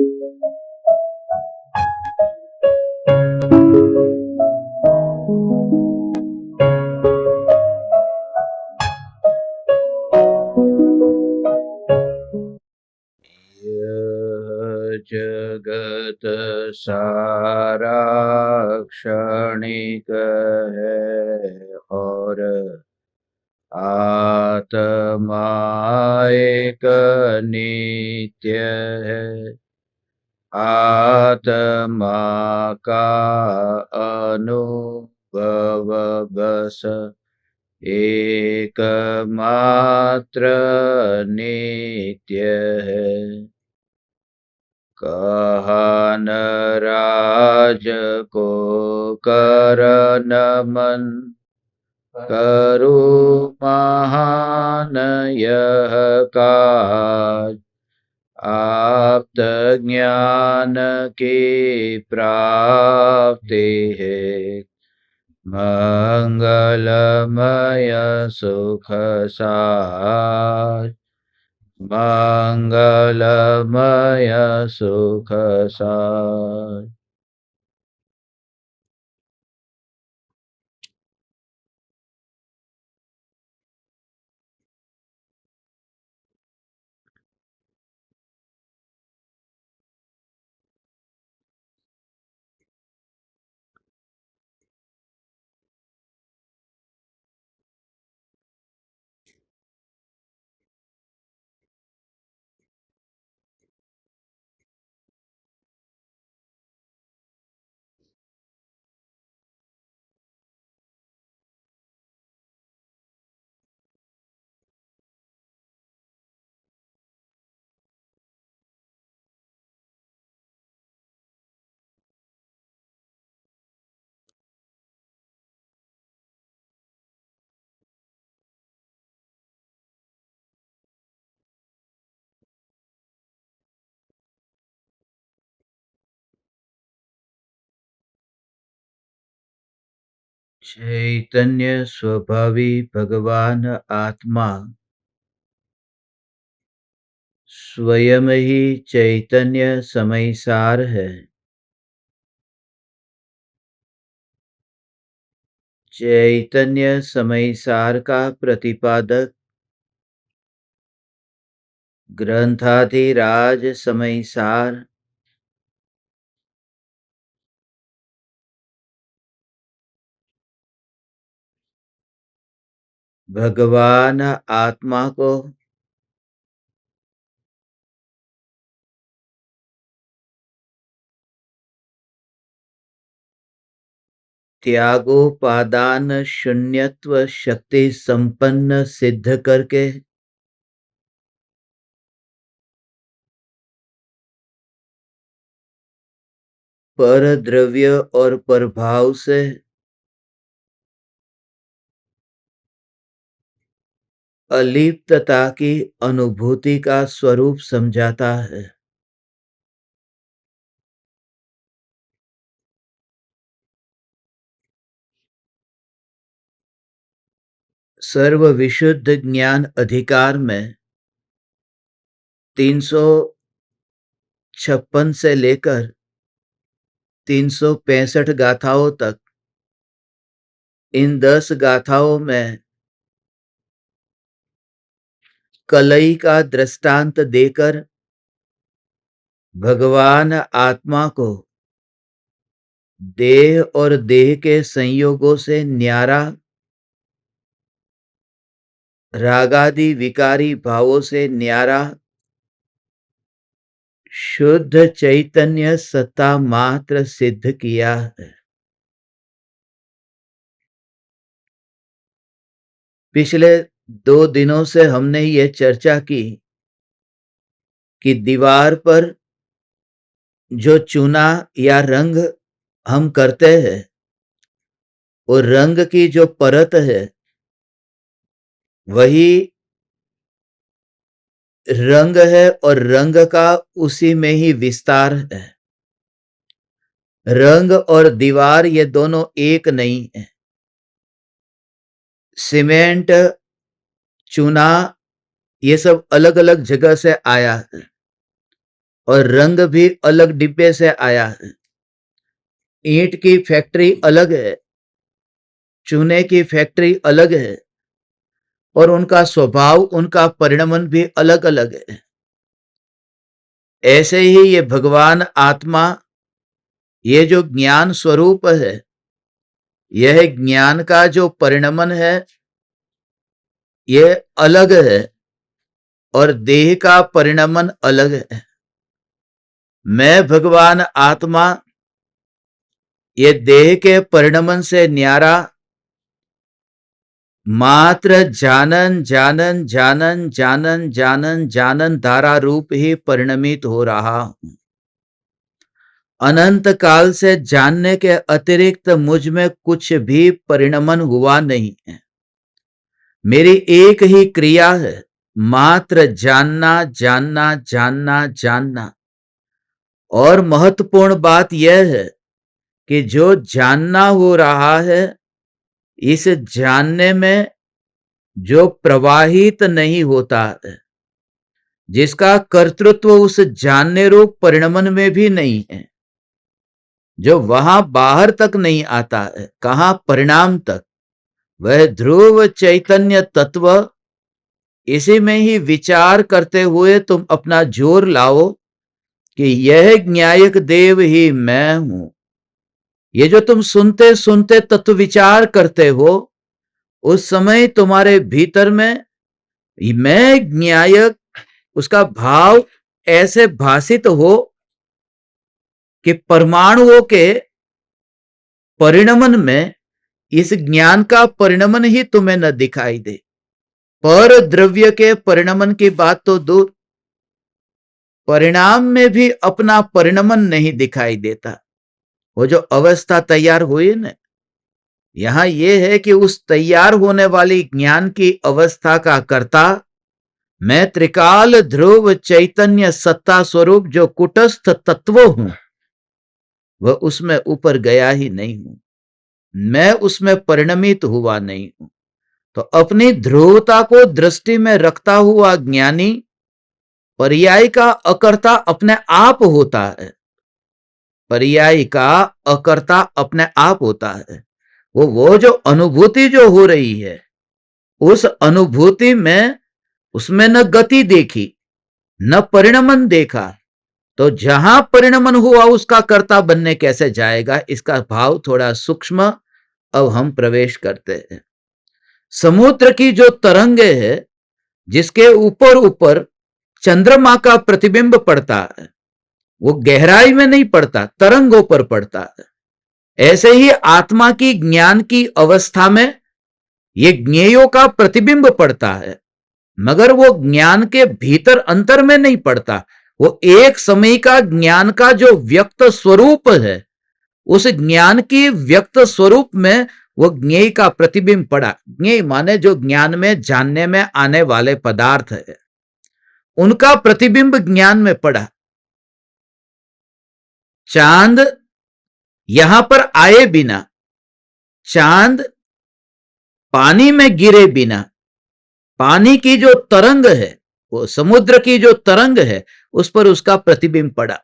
यह जगत सारा क्षणिक है और आत्मा एक नित्य है। आत्मा का अनुभव बस एकमात्र नित्य है। कहा न राज को कर नमन, करो महान यह काज। आप्त ज्ञान की प्राप्ति है, मंगलमय सुख सार। मंगलमय सुख सार। चैतन्य स्वभावी भगवान आत्मा स्वयं ही चैतन्य समयसार है। चैतन्य समयसार का प्रतिपादक ग्रंथाधिराज समयसार भगवान आत्मा को त्यागोपादान शून्यत्व शक्ति संपन्न सिद्ध करके पर द्रव्य और प्रभाव से अलिप्तता की अनुभूति का स्वरूप समझाता है। सर्व विशुद्ध ज्ञान अधिकार में 356 से लेकर 365 गाथाओं तक, इन 10 गाथाओं में कलई का दृष्टांत देकर भगवान आत्मा को देह और देह के संयोगों से न्यारा, रागादि विकारी भावों से न्यारा शुद्ध चैतन्य सत्ता मात्र सिद्ध किया है। पिछले 2 दिनों से हमने ये चर्चा की कि दीवार पर जो चूना या रंग हम करते हैं, वो रंग की जो परत है वही रंग है और रंग का उसी में ही विस्तार है। रंग और दीवार ये दोनों एक नहीं है। सीमेंट, चूना ये सब अलग अलग जगह से आया है। और रंग भी अलग डिब्बे से आया है। ईंट की फैक्ट्री अलग है, चूने की फैक्ट्री अलग है, और उनका स्वभाव, उनका परिणमन भी अलग अलग है। ऐसे ही ये भगवान आत्मा, ये जो ज्ञान स्वरूप है, यह ज्ञान का जो परिणमन है ये अलग है, और देह का परिणमन अलग है। मैं भगवान आत्मा ये देह के परिणमन से न्यारा मात्र जानन जानन जानन जानन जानन जानन धारा रूप ही परिणमित हो रहा हूं। अनंत काल से जानने के अतिरिक्त मुझ में कुछ भी परिणमन हुआ नहीं है। मेरी एक ही क्रिया है, मात्र जानना जानना जानना जानना। और महत्वपूर्ण बात यह है कि जो जानना हो रहा है, इस जानने में जो प्रवाहित नहीं होता है, जिसका कर्तृत्व उस जानने रूप परिणमन में भी नहीं है, जो वहां बाहर तक नहीं आता है, कहां परिणाम तक, वह ध्रुव चैतन्य तत्व, इसी में ही विचार करते हुए तुम अपना जोर लाओ कि यह ज्ञायक देव ही मैं हूं। ये जो तुम सुनते सुनते तत्व विचार करते हो, उस समय तुम्हारे भीतर में मैं ज्ञायक, उसका भाव ऐसे भाषित हो कि परमाणुओं के परिणमन में इस ज्ञान का परिणमन ही तुम्हें न दिखाई दे। पर द्रव्य के परिणमन की बात तो दूर, परिणाम में भी अपना परिणमन नहीं दिखाई देता। वो जो अवस्था तैयार हुई ना, यहां यह है कि उस तैयार होने वाली ज्ञान की अवस्था का कर्ता मैं त्रिकाल ध्रुव चैतन्य सत्ता स्वरूप जो कुटस्थ तत्व हूं, वह उसमें ऊपर गया ही नहीं हूं। मैं उसमें परिणमित हुआ नहीं हूं। तो अपनी ध्रुवता को दृष्टि में रखता हुआ ज्ञानी पर्याय का अकर्ता अपने आप होता है। पर्याय का अकर्ता अपने आप होता है। वो जो अनुभूति जो हो रही है, उस अनुभूति में उसमें न गति देखी, न परिणमन देखा, तो जहां परिणमन हुआ उसका कर्ता बनने कैसे जाएगा? इसका भाव थोड़ा सूक्ष्म अब हम प्रवेश करते हैं। समुद्र की जो तरंगे है, जिसके ऊपर ऊपर चंद्रमा का प्रतिबिंब पड़ता है, वो गहराई में नहीं पड़ता, तरंगों पर पड़ता है। ऐसे ही आत्मा की ज्ञान की अवस्था में ये ज्ञेयों का प्रतिबिंब पड़ता है, मगर वो ज्ञान के भीतर अंतर में नहीं पड़ता। वो एक समय का ज्ञान का जो व्यक्त स्वरूप है, उस ज्ञान की व्यक्त स्वरूप में वो ज्ञेय का प्रतिबिंब पड़ा। ज्ञेय माने जो ज्ञान में जानने में आने वाले पदार्थ है, उनका प्रतिबिंब ज्ञान में पड़ा। चांद यहां पर आए बिना, चांद पानी में गिरे बिना, पानी की जो तरंग है, वो समुद्र की जो तरंग है, उस पर उसका प्रतिबिंब पड़ा।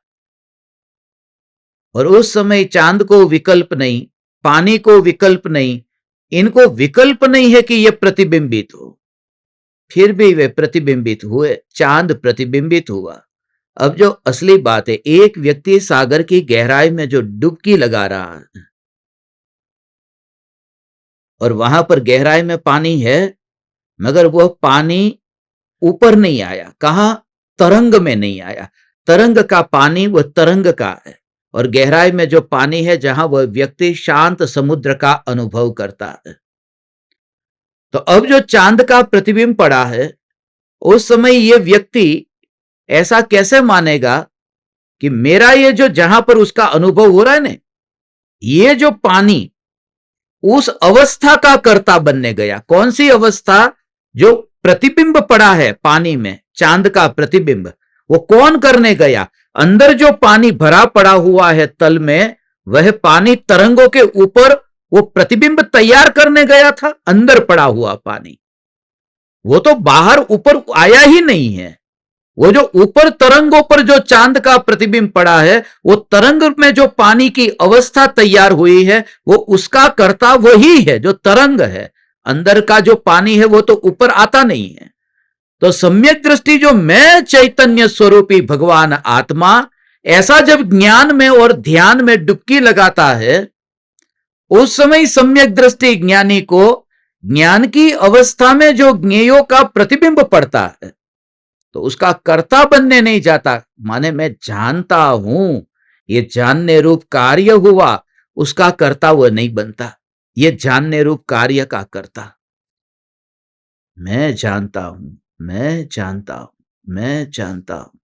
और उस समय चांद को विकल्प नहीं, पानी को विकल्प नहीं, इनको विकल्प नहीं है कि ये प्रतिबिंबित हो। फिर भी वे प्रतिबिंबित हुए, चांद प्रतिबिंबित हुआ। अब जो असली बात है, एक व्यक्ति सागर की गहराई में जो डुबकी लगा रहा है, और वहां पर गहराई में पानी है, मगर वह पानी ऊपर नहीं आया। कहां? तरंग में नहीं आया। तरंग का पानी वह तरंग का है, और गहराई में जो पानी है, जहां वह व्यक्ति शांत समुद्र का अनुभव करता है। तो अब जो चांद का प्रतिबिंब पड़ा है, उस समय यह व्यक्ति ऐसा कैसे मानेगा कि मेरा ये जो जहां पर उसका अनुभव हो रहा है ना, ये जो पानी उस अवस्था का कर्ता बनने गया। कौन सी अवस्था? जो प्रतिबिंब पड़ा है पानी में, चांद का प्रतिबिंब, वो कौन करने गया? अंदर जो पानी भरा पड़ा हुआ है तल में, वह पानी तरंगों के ऊपर वो प्रतिबिंब तैयार करने गया था। अंदर पड़ा हुआ पानी, वो तो बाहर ऊपर आया ही नहीं है। वो जो ऊपर तरंगों पर जो चांद का प्रतिबिंब पड़ा है, वो तरंग में जो पानी की अवस्था तैयार हुई है, वो उसका कर्ता वही है जो तरंग है। अंदर का जो पानी है वो तो ऊपर आता नहीं है। तो सम्यक दृष्टि जो मैं चैतन्य स्वरूपी भगवान आत्मा, ऐसा जब ज्ञान में और ध्यान में डुबकी लगाता है, उस समय सम्यक दृष्टि ज्ञानी को ज्ञान की अवस्था में जो ज्ञेयों का प्रतिबिंब पड़ता है, तो उसका कर्ता बनने नहीं जाता। माने मैं जानता हूं, ये जानने रूप कार्य हुआ, उसका कर्ता वो नहीं बनता। ये जानने रूप कार्य का कर्ता मैं जानता हूं, मैं जानता हूं, मैं जानता हूं,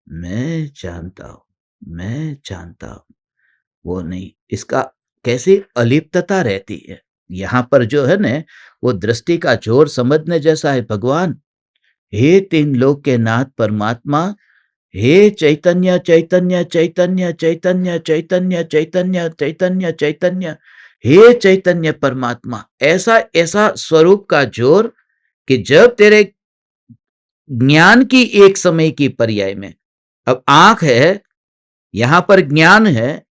मैं जानता हूं, मैं जानता हूं, वो नहीं। इसका कैसी अलिप्तता रहती है। यहां पर जो है ना, वो दृष्टि का जोर समझने जैसा है। भगवान, हे तीन लोक के नाथ परमात्मा, हे चैतन्य चैतन्य चैतन्य चैतन्य चैतन्य चैतन्य चैतन्य चैतन्य, हे चैतन्य परमात्मा, ऐसा ऐसा स्वरूप का जोर कि जब तेरे ज्ञान की एक समय की पर्याय में, अब आंख है, यहां पर ज्ञान है,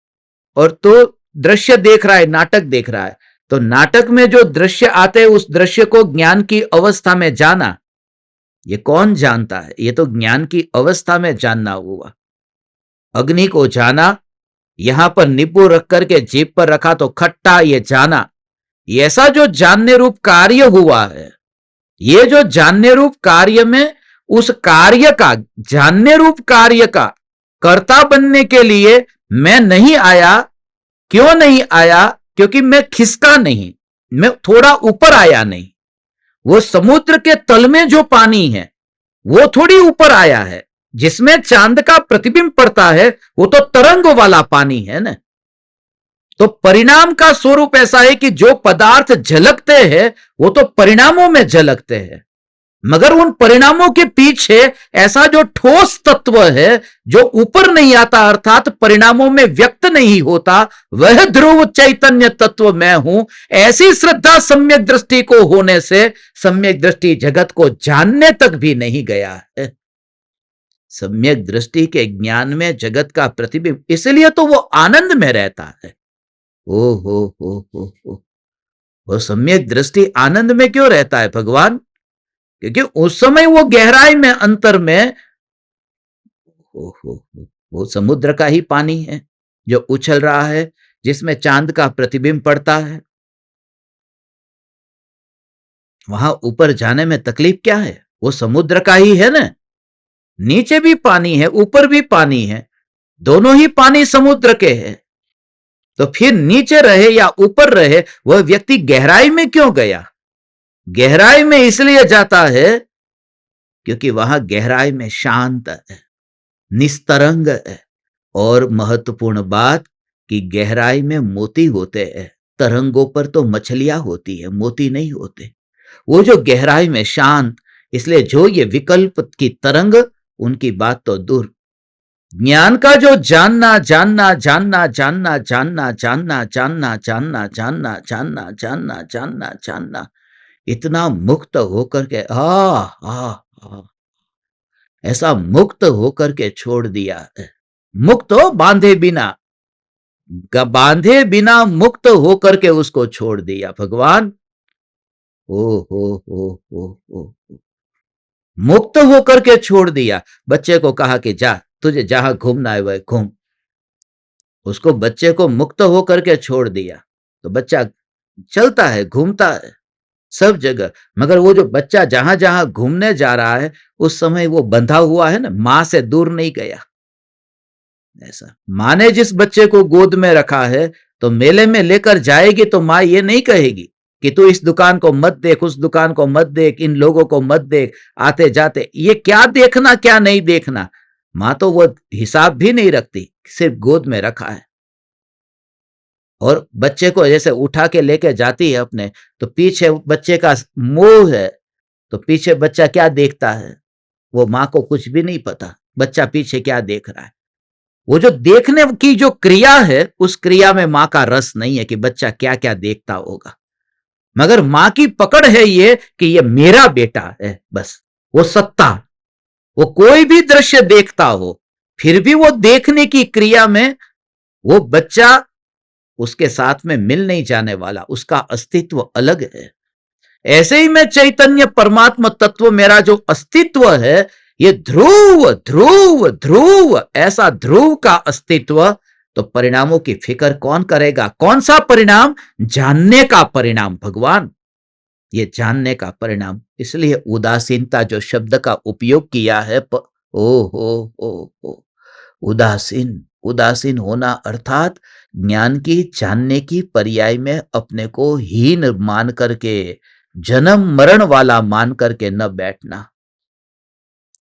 और तो दृश्य देख रहा है, नाटक देख रहा है, तो नाटक में जो दृश्य आते हैं उस दृश्य को ज्ञान की अवस्था में जाना, ये कौन जानता है? ये तो ज्ञान की अवस्था में जानना हुआ। अग्नि को जाना, यहां पर नींबू रख करके जीभ पर रखा तो खट्टा, ये जाना। ये ऐसा जो जानने रूप कार्य हुआ है, ये जो जानने रूप कार्य में उस कार्य का, जानने रूप कार्य का कर्ता बनने के लिए मैं नहीं आया। क्यों नहीं आया? क्योंकि मैं खिसका नहीं, मैं थोड़ा ऊपर आया नहीं। वो समुद्र के तल में जो पानी है वो थोड़ी ऊपर आया है। जिसमें चांद का प्रतिबिंब पड़ता है वो तो तरंग वाला पानी है ना। तो परिणाम का स्वरूप ऐसा है कि जो पदार्थ झलकते हैं वो तो परिणामों में झलकते हैं, मगर उन परिणामों के पीछे ऐसा जो ठोस तत्व है जो ऊपर नहीं आता, अर्थात परिणामों में व्यक्त नहीं होता, वह ध्रुव चैतन्य तत्व मैं हूं। ऐसी श्रद्धा सम्यक दृष्टि को होने से सम्यक दृष्टि जगत को जानने तक भी नहीं गया है। सम्यक दृष्टि के ज्ञान में जगत का प्रतिबिंब, इसलिए तो वो आनंद में रहता है। ओ हो, वो सम्यक दृष्टि आनंद में क्यों रहता है भगवान? क्योंकि उस समय वो गहराई में, अंतर में, वो समुद्र का ही पानी है जो उछल रहा है, जिसमें चांद का प्रतिबिंब पड़ता है। वहां ऊपर जाने में तकलीफ क्या है? वो समुद्र का ही है ना। नीचे भी पानी है, ऊपर भी पानी है, दोनों ही पानी समुद्र के हैं। तो फिर नीचे रहे या ऊपर रहे, वह व्यक्ति गहराई में क्यों गया? गहराई में इसलिए जाता है क्योंकि वहां गहराई में शांत है, निस्तरंग है। और महत्वपूर्ण बात कि गहराई में मोती होते हैं, तरंगों पर तो मछलियां होती है, मोती नहीं होते। वो जो गहराई में शांत, इसलिए जो ये विकल्प की तरंग, उनकी बात तो दूर। ज्ञान का जो जानना जानना जानना जानना जानना जानना जानना जानना जानना जानना जानना जानना जानना, इतना मुक्त होकर के ऐसा मुक्त होकर के छोड़ दिया है। मुक्त हो बांधे बिना, बांधे बिना मुक्त होकर के उसको छोड़ दिया भगवान। ओ मुक्त होकर के छोड़ दिया। बच्चे को कहा कि जा, तुझे जहां घूमना है वह घूम। उसको, बच्चे को मुक्त होकर के छोड़ दिया तो बच्चा चलता है, घूमता है सब जगह। मगर वो जो बच्चा जहां जहां घूमने जा रहा है, उस समय वो बंधा हुआ है ना, मां से दूर नहीं गया। ऐसा मां ने जिस बच्चे को गोद में रखा है, तो मेले में लेकर जाएगी तो मां ये नहीं कहेगी कि तू इस दुकान को मत देख, उस दुकान को मत देख, इन लोगों को मत देख, आते जाते ये क्या देखना क्या नहीं देखना। मां तो वो हिसाब भी नहीं रखती, सिर्फ गोद में रखा है। और बच्चे को जैसे उठा के लेके जाती है अपने, तो पीछे बच्चे का मोह है, तो पीछे बच्चा क्या देखता है, वो मां को कुछ भी नहीं पता बच्चा पीछे क्या देख रहा है। वो जो देखने की जो क्रिया है, उस क्रिया में मां का रस नहीं है कि बच्चा क्या क्या देखता होगा। मगर मां की पकड़ है ये कि ये मेरा बेटा है, बस वो सत्ता। वो कोई भी दृश्य देखता हो, फिर भी वो देखने की क्रिया में वो बच्चा उसके साथ में मिल नहीं जाने वाला, उसका अस्तित्व अलग है। ऐसे ही मैं चैतन्य परमात्मा तत्व, मेरा जो अस्तित्व है, ये ध्रुव ध्रुव ध्रुव, ऐसा ध्रुव का अस्तित्व, तो परिणामों की फिक्र कौन करेगा? कौन सा परिणाम? जानने का परिणाम भगवान, ये जानने का परिणाम। इसलिए उदासीनता जो शब्द का उपयोग किया है, ओ उदासीन, उदासीन होना अर्थात ज्ञान की, जानने की पर्याय में अपने को हीन मान करके, जन्म मरण वाला मान करके न बैठना,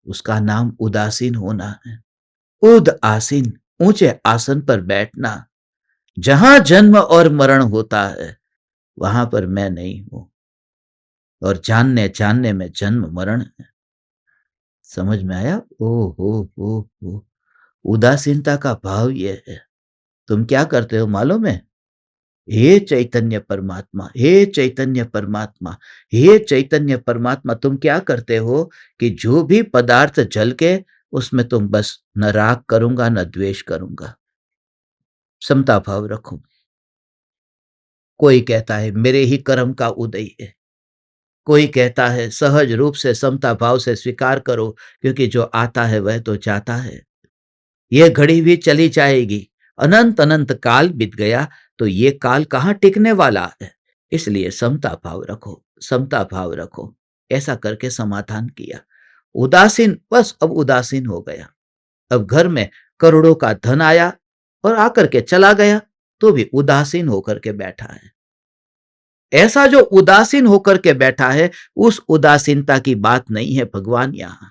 उसका नाम उदासीन होना है। उद आसीन, ऊंचे आसन पर बैठना, जहां जन्म और मरण होता है वहां पर मैं नहीं हूं, और जानने जानने में जन्म मरण है। समझ में आया? ओ उदासीनता का भाव ये है। तुम क्या करते हो मालूम है? हे चैतन्य परमात्मा, हे चैतन्य परमात्मा, हे चैतन्य परमात्मा, तुम क्या करते हो कि जो भी पदार्थ जल के, उसमें तुम बस न राग करूंगा न द्वेष करूंगा, समता भाव रखो। कोई कहता है मेरे ही कर्म का उदय है, कोई कहता है सहज रूप से समता भाव से स्वीकार करो, क्योंकि जो आता है वह तो जाता है, यह घड़ी भी चली जाएगी, अनंत अनंत काल बीत गया तो ये काल कहां टिकने वाला है। इसलिए समता भाव रखो, समता भाव रखो। ऐसा करके समाधान किया। उदासीन, बस अब उदासीन हो गया। अब घर में करोड़ों का धन आया और आकर के चला गया, तो भी उदासीन होकर के बैठा है। ऐसा जो उदासीन होकर के बैठा है, उस उदासीनता की बात नहीं है भगवान यहां।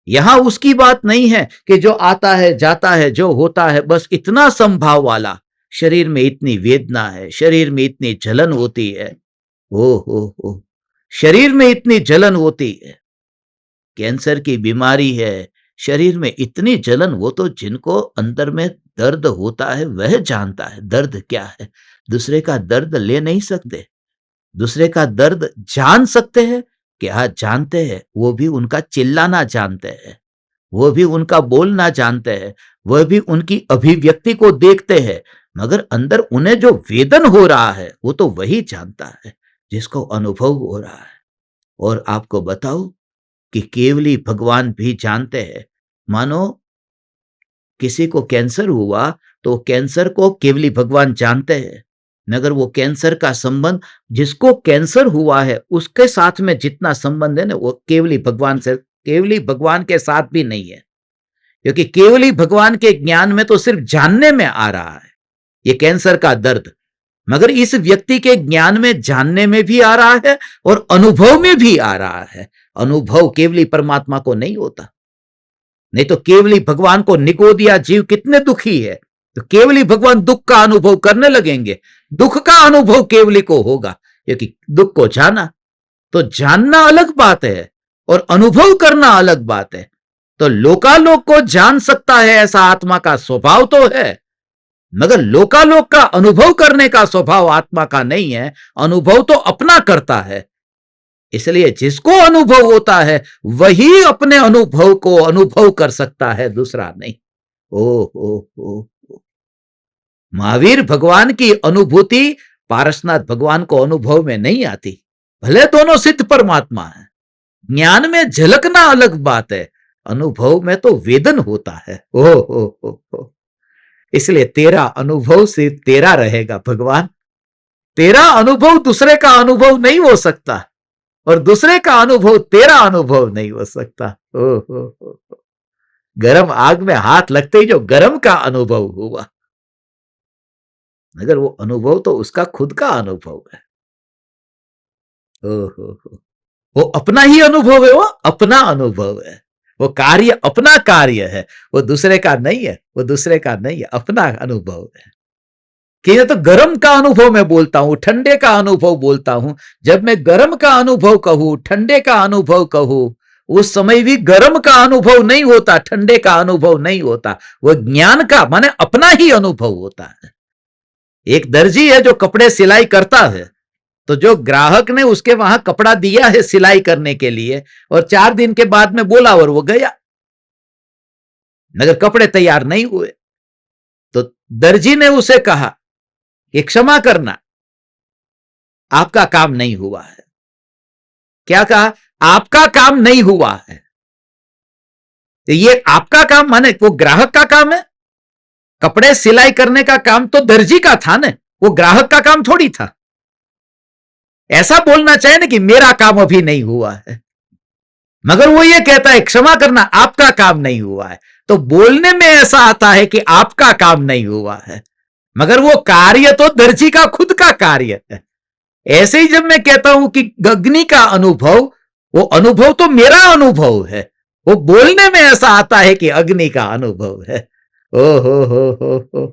यहां उसकी बात नहीं है कि जो आता है जाता है, जो होता है बस इतना संभाव वाला। शरीर में इतनी वेदना है, शरीर में इतनी जलन होती है, ओ शरीर में इतनी जलन होती है, कैंसर की बीमारी है, शरीर में इतनी जलन। वो तो जिनको अंदर में दर्द होता है वह जानता है दर्द क्या है। दूसरे का दर्द ले नहीं सकते, दूसरे का दर्द जान सकते हैं, क्या जानते हैं? वो भी उनका चिल्लाना जानते हैं, वो भी उनका बोलना जानते हैं, वह भी उनकी अभिव्यक्ति को देखते हैं, मगर अंदर उन्हें जो वेदन हो रहा है वो तो वही जानता है जिसको अनुभव हो रहा है। और आपको बताओ कि केवली भगवान भी जानते हैं। मानो किसी को कैंसर हुआ तो कैंसर को केवली भगवान जानते हैं, मगर वो कैंसर का संबंध, जिसको कैंसर हुआ है उसके साथ में जितना संबंध है ना, वो केवली भगवान से, केवली भगवान के साथ भी नहीं है। क्योंकि केवली भगवान के ज्ञान में तो सिर्फ जानने में आ रहा है ये कैंसर का दर्द, मगर इस व्यक्ति के ज्ञान में जानने में भी आ रहा है और अनुभव में भी आ रहा है। अनुभव केवली परमात्मा को नहीं होता, नहीं तो केवली भगवान को निगो दिया जीव कितने दुखी है, तो केवली भगवान दुख का अनुभव करने लगेंगे, दुख का अनुभव केवली को होगा, क्योंकि दुख को जाना। तो जानना अलग बात है और अनुभव करना अलग बात है। तो लोकालोक को जान सकता है ऐसा आत्मा का स्वभाव तो है, मगर लोकालोक का अनुभव करने का स्वभाव आत्मा का नहीं है। अनुभव तो अपना करता है। इसलिए जिसको अनुभव होता है वही अपने अनुभव को अनुभव कर सकता है, दूसरा नहीं। ओ महावीर भगवान की अनुभूति पारसनाथ भगवान को अनुभव में नहीं आती, भले दोनों सिद्ध परमात्मा है। ज्ञान में झलकना अलग बात है, अनुभव में तो वेदन होता है। ओ इसलिए तेरा अनुभव से तेरा रहेगा भगवान। तेरा अनुभव दूसरे का अनुभव नहीं हो सकता और दूसरे का अनुभव तेरा अनुभव नहीं हो सकता। ओ गरम आग में हाथ लगते ही जो गरम का अनुभव हुआ, मगर वो अनुभव तो उसका खुद का अनुभव है। वो अपना ही अनुभव है, वो अपना अनुभव है, वो कार्य अपना कार्य है, वो दूसरे का नहीं है, वो दूसरे का नहीं है, अपना अनुभव है। कि तो गर्म का अनुभव मैं बोलता हूं, ठंडे का अनुभव बोलता हूं। जब मैं गर्म का अनुभव कहूं, ठंडे का अनुभव कहूं, उस समय भी गर्म का अनुभव नहीं होता, ठंडे का अनुभव नहीं होता, वो ज्ञान का माने अपना ही अनुभव होता है। एक दर्जी है जो कपड़े सिलाई करता है, तो जो ग्राहक ने उसके वहां कपड़ा दिया है सिलाई करने के लिए और 4 दिन के बाद में बोला और वो गया, मगर कपड़े तैयार नहीं हुए तो दर्जी ने उसे कहा कि क्षमा करना, आपका काम नहीं हुआ है। क्या कहा? आपका काम नहीं हुआ है। तो ये आपका काम माने वो ग्राहक का काम है। कपड़े सिलाई करने का काम तो दर्जी का था ना, वो ग्राहक का काम थोड़ी था। ऐसा बोलना चाहिए ना कि मेरा काम अभी नहीं हुआ है, मगर वो ये कहता है क्षमा करना, आपका काम नहीं हुआ है। तो बोलने में ऐसा आता है कि आपका काम नहीं हुआ है, मगर वो कार्य तो दर्जी का खुद का कार्य है। ऐसे ही जब मैं कहता हूं कि अग्नि का अनुभव, वो अनुभव तो मेरा अनुभव है। वो बोलने में ऐसा आता है कि अग्नि का अनुभव है। ओ हो,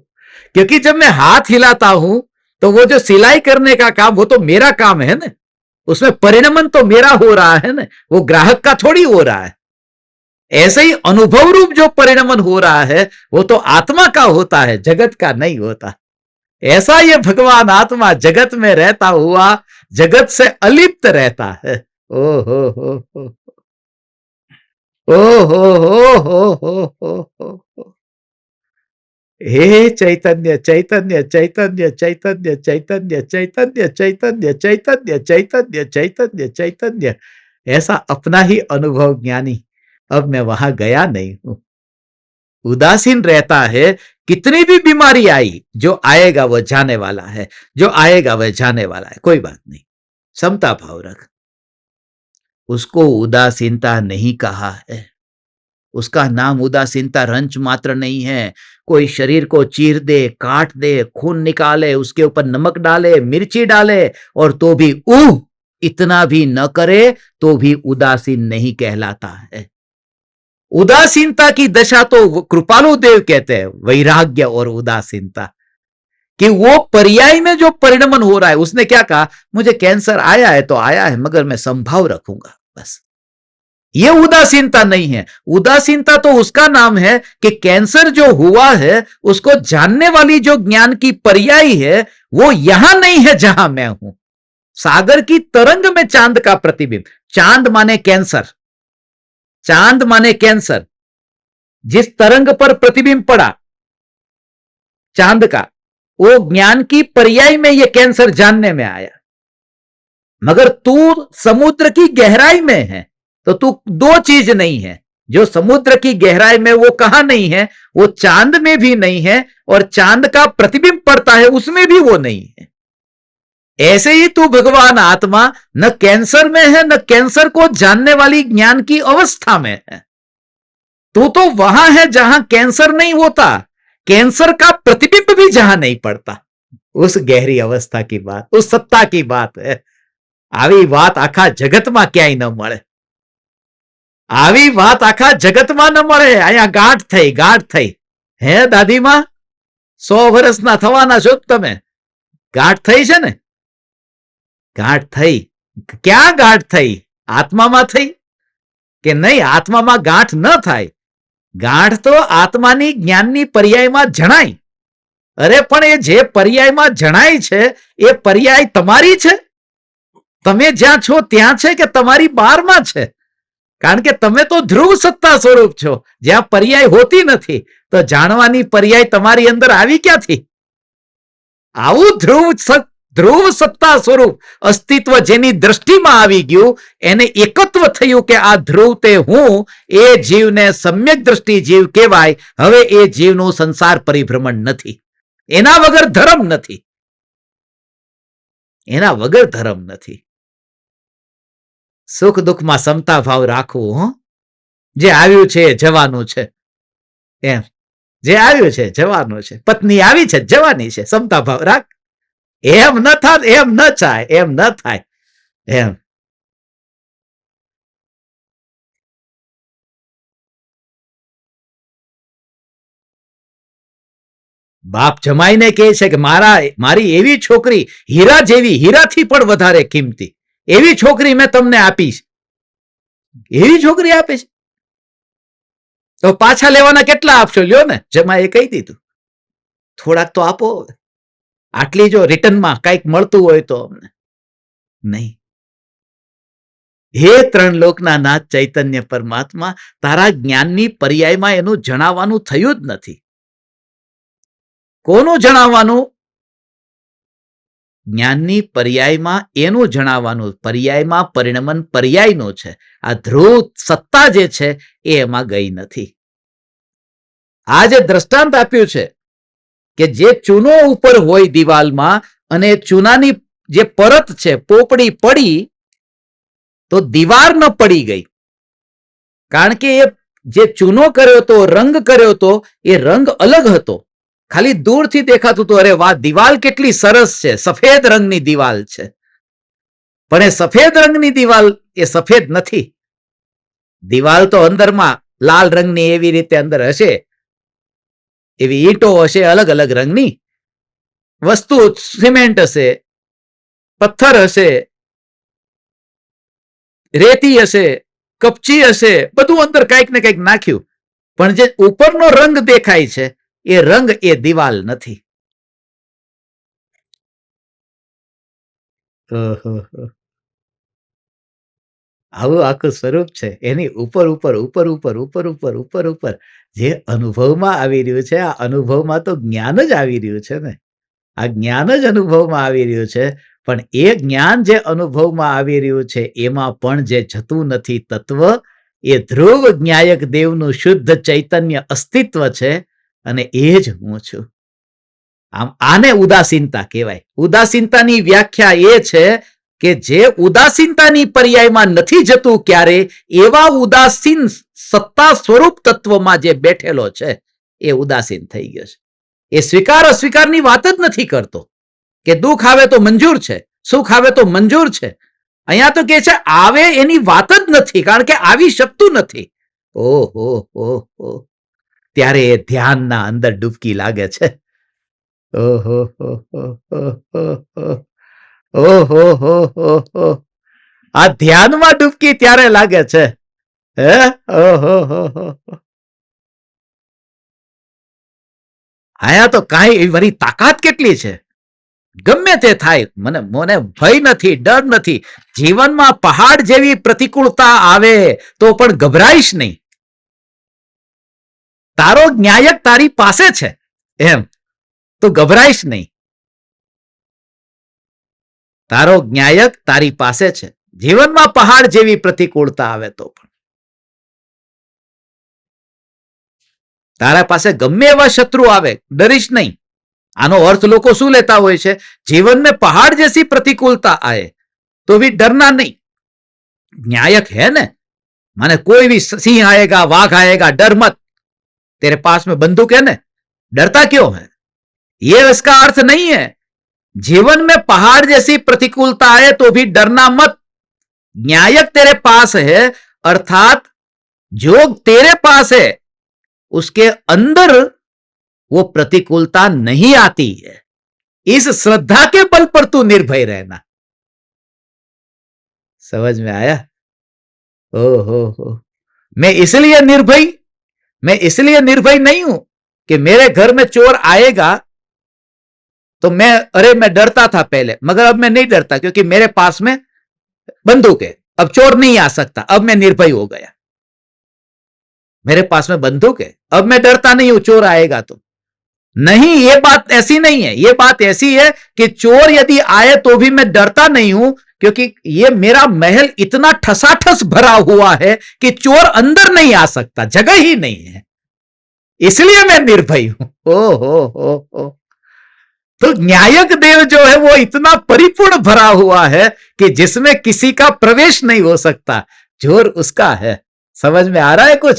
क्योंकि जब मैं हाथ हिलाता हूं तो वो जो सिलाई करने का काम, वो तो मेरा काम है ना, उसमें परिणमन तो मेरा हो रहा है ना, वो ग्राहक का थोड़ी हो रहा है। ऐसे ही अनुभव रूप जो परिणमन हो रहा है वो तो आत्मा का होता है, जगत का नहीं होता। ऐसा ये भगवान आत्मा जगत में रहता हुआ जगत से अलिप्त रहता है। ओ हो, ओ हो। हे चैतन्य चैतन्य चैतन्य चैतन्य चैतन्य चैतन्य चैतन्य चैतन्य चैतन्य चैतन्य चैतन्य, ऐसा अपना ही अनुभव ज्ञानी। अब मैं वहां गया नहीं हूं, उदासीन रहता है। कितनी भी बीमारी आई, जो आएगा वह जाने वाला है, जो आएगा वह जाने वाला है, कोई बात नहीं, समता भाव रख। उसको उदासीनता नहीं कहा है। उसका नाम उदासीनता रंच मात्र नहीं है। कोई शरीर को चीर दे, काट दे, खून निकाले, उसके ऊपर नमक डाले, मिर्ची डाले, और तो भी इतना भी न करे तो भी उदासीन नहीं कहलाता है। उदासीनता की दशा तो कृपालु देव कहते हैं, वैराग्य और उदासीनता, कि वो पर्याय में जो परिणमन हो रहा है। उसने क्या कहा? मुझे कैंसर आया है तो आया है, मगर मैं संभाव रखूंगा, बस। ये उदासीनता नहीं है। उदासीनता तो उसका नाम है कि कैंसर जो हुआ है उसको जानने वाली जो ज्ञान की पर्याय है वो यहां नहीं है जहां मैं हूं। सागर की तरंग में चांद का प्रतिबिंब, चांद माने कैंसर, चांद माने कैंसर। जिस तरंग पर प्रतिबिंब पड़ा चांद का, वो ज्ञान की पर्याय में ये कैंसर जानने में आया। मगर तू समुद्र की गहराई में है तो तू दो चीज नहीं है। जो समुद्र की गहराई में वो कहां नहीं है, वो चांद में भी नहीं है, और चांद का प्रतिबिंब पड़ता है उसमें भी वो नहीं है। ऐसे ही तू भगवान आत्मा न कैंसर में है, न कैंसर को जानने वाली ज्ञान की अवस्था में है। तू तो वहां है जहां कैंसर नहीं होता, कैंसर का प्रतिबिंब भी जहां नहीं पड़ता। उस गहरी अवस्था की बात, उस सत्ता की बात है। આવી વાત આખા જગતમાં ક્યાંય ન મળે। આવી વાત આખા જગતમાં ન મળે। અહીંયા ગાંઠ થઈ હે દાદીમાં, 100 વર્ષના થવાના છો તમે, ગાંઠ થઈ છે ને? ગાંઠ થઈ, ક્યાં ગાંઠ થઈ? આત્મામાં થઈ કે નહીં? આત્મામાં ગાંઠ ન થાય, ગાંઠ તો આત્માની જ્ઞાનની પર્યાયમાં જણાય। અરે પણ એ જે પર્યાયમાં જણાય છે એ પર્યાય તમારી છે? તમે જ્યાં છો ત્યાં છે કે તમારી બહારમાં છે? કારણ કે તમે તો ધ્રુવ સત્તા સ્વરૂપ છો, જ્યાં પર્યાય હોતી નથી, તો જાણવાની પર્યાય તમારી અંદર આવી ક્યાંથી? આવું ધ્રુવ સત્તા સ્વરૂપ અસ્તિત્વ જેની દ્રષ્ટિમાં આવી ગયું, એને એકત્વ થયું કે આ ધ્રુવ તે હું, એ જીવને સમ્યક દ્રષ્ટિ જીવ કહેવાય। હવે એ જીવનું સંસાર પરિભ્રમણ નથી, એના વગર ધર્મ નથી, એના વગર ધર્મ નથી। સુખ દુઃખમાં સમતા ભાવ રાખવું। જે આવ્યું છે જવાનું છે, એમ જે આવ્યું છે જવાનું છે, પત્ની આવી છે જવાની છે, સમતા ભાવ રાખ। એમ ન થાય, એમ ન થાય, એમ ન થાય, એમ। બાપ જમાઈને કહે છે કે મારી એવી છોકરી, હીરા જેવી, હીરાથી પણ વધારે કિંમતી એવી છોકરી મેં તમને આપીશ। એવી છોકરી આપે છે તો પાછા લેવાના કેટલા આપશો? લ્યો ને, જમાએ કહી દીધું, થોડાક તો આપો। આટલી જો રિટર્નમાં કઈક મળતું હોય તો અમને નહીં। હે ત્રણ લોકના નાથ ચૈતન્ય પરમાત્મા, તારા જ્ઞાનની પર્યાયમાં એનું જણાવવાનું થયું જ નથી. કોનું જણાવવાનું? જ્ઞાનની પર્યાયમાં એનું જણાવવાનું. પર્યાયમાં પરિણમન પર્યાયનું છે. આ ધ્રુવ સત્તા જે છે એ એમાં ગઈ નથી. આ જે દ્રષ્ટાંત આપ્યું છે કે જે ચૂનો ઉપર હોય દિવાલમાં અને ચૂનાની જે પરત છે પોપડી પડી તો દીવાર ન પડી ગઈ, કારણ કે એ જે ચૂનો કર્યો હતો, રંગ કર્યો હતો, એ રંગ અલગ હતો. ખાલી દૂરથી દેખાતું હતું, અરે વાહ દિવાલ કેટલી સરસ છે, સફેદ રંગની દિવાલ છે. પણ એ સફેદ રંગની દિવાલ એ સફેદ નથી. દિવાલ તો અંદરમાં લાલ રંગની એવી રીતે અંદર હશે, એવી ઈંટો હશે અલગ અલગ રંગની, વસ્તુ સિમેન્ટ હશે, પથ્થર હશે, રેતી હશે, કપચી હશે, બધું અંદર કંઈક ને કંઈક નાખ્યું, પણ જે ઉપરનો રંગ દેખાય છે એ રંગ એ દિવાલ નથી. આવું આખું સ્વરૂપ છે. એની ઉપર ઉપર ઉપર ઉપર ઉપર ઉપર ઉપર ઉપર જે અનુભવમાં આવી રહ્યું છે, આ અનુભવમાં તો જ્ઞાન જ આવી રહ્યું છે ને. આ જ્ઞાન જ અનુભવમાં આવી રહ્યું છે. પણ એ જ્ઞાન જે અનુભવમાં આવી રહ્યું છે એમાં પણ જે જતું નથી તત્વ, એ ધ્રુવ જ્ઞાયક દેવનું શુદ્ધ ચૈતન્ય અસ્તિત્વ છે અને એ જ હું છું. આમ આને ઉદાસીનતા કહેવાય. ઉદાસીનતાની વ્યાખ્યા એ છે કે જે ઉદાસીનતાની પર્યાયમાં નથી જતું ક્યારે, એવા ઉદાસીન સત્તા સ્વરૂપ તત્વમાં જે બેઠેલો છે એ ઉદાસીન થઈ ગયો છે. એ સ્વીકાર અસ્વીકારની વાત જ નથી કરતો કે દુઃખ આવે તો મંજૂર છે, સુખ આવે તો મંજૂર છે. અહીંયા તો કે છે આવે એની વાત જ નથી, કારણ કે આવી શકતું નથી. ઓહો હો, ત્યારે એ ધ્યાનના અંદર ડૂબકી લાગે છે. ઓહો ઓહો, આ ધ્યાનમાં ડૂબકી ત્યારે લાગે છે. હે ઓહો, આયા તો કાંઈ વળી તાકાત કેટલી છે. ગમે તે થાય, મને ભય નથી, ડર નથી. જીવનમાં પહાડ જેવી પ્રતિકૂળતા આવે તો પણ ગભરાઈશ નહીં. તારો ન્યાયક તારી પાસે છે એમ, તો ગભરાઈશ નહીં. તારો ન્યાયક તારી પાસે છે. જીવનમાં પહાડ જેવી પ્રતિકૂળતા આવે તો પણ તારા પાસે ગમે એવા શત્રુ આવે, ડરીશ નહીં. આનો અર્થ લોકો શું લેતા હોય છે? जीवन में पहाड़ जैसी प्रतिकूलता आए तो भी डरना नहीं. न्यायक है ना, माने कोई भी सिंह आएगा, वाघ आएगा, डर मत. तेरे पास में बंदूक है ना, डरता क्यों है? ये इसका अर्थ नहीं है. जीवन में पहाड़ जैसी प्रतिकूलता आए तो भी डरना मत. न्यायक तेरे पास है, अर्थात जो तेरे पास है उसके अंदर वो प्रतिकूलता नहीं आती है. इस श्रद्धा के बल पर तू निर्भय रहना. समझ में आया? हो मैं इसलिए निर्भय नहीं हूं कि मेरे घर में चोर आएगा तो मैं डरता था पहले, मगर अब मैं नहीं डरता क्योंकि मेरे पास में बंदूक है. अब चोर नहीं आ सकता, अब मैं निर्भय हो गया. मेरे पास में बंदूक है, अब मैं डरता नहीं हूं चोर आएगा तो. नहीं, ये बात ऐसी नहीं है. ये बात ऐसी है कि चोर यदि आए तो भी मैं डरता नहीं हूं, क्योंकि ये मेरा महल इतना ठसाठस भरा हुआ है कि चोर अंदर नहीं आ सकता, जगह ही नहीं है, इसलिए मैं निर्भय हूं. हो. तो न्यायक देव जो है वो इतना परिपूर्ण भरा हुआ है कि जिसमें किसी का प्रवेश नहीं हो सकता. जोर उसका है. समझ में आ रहा है कुछ?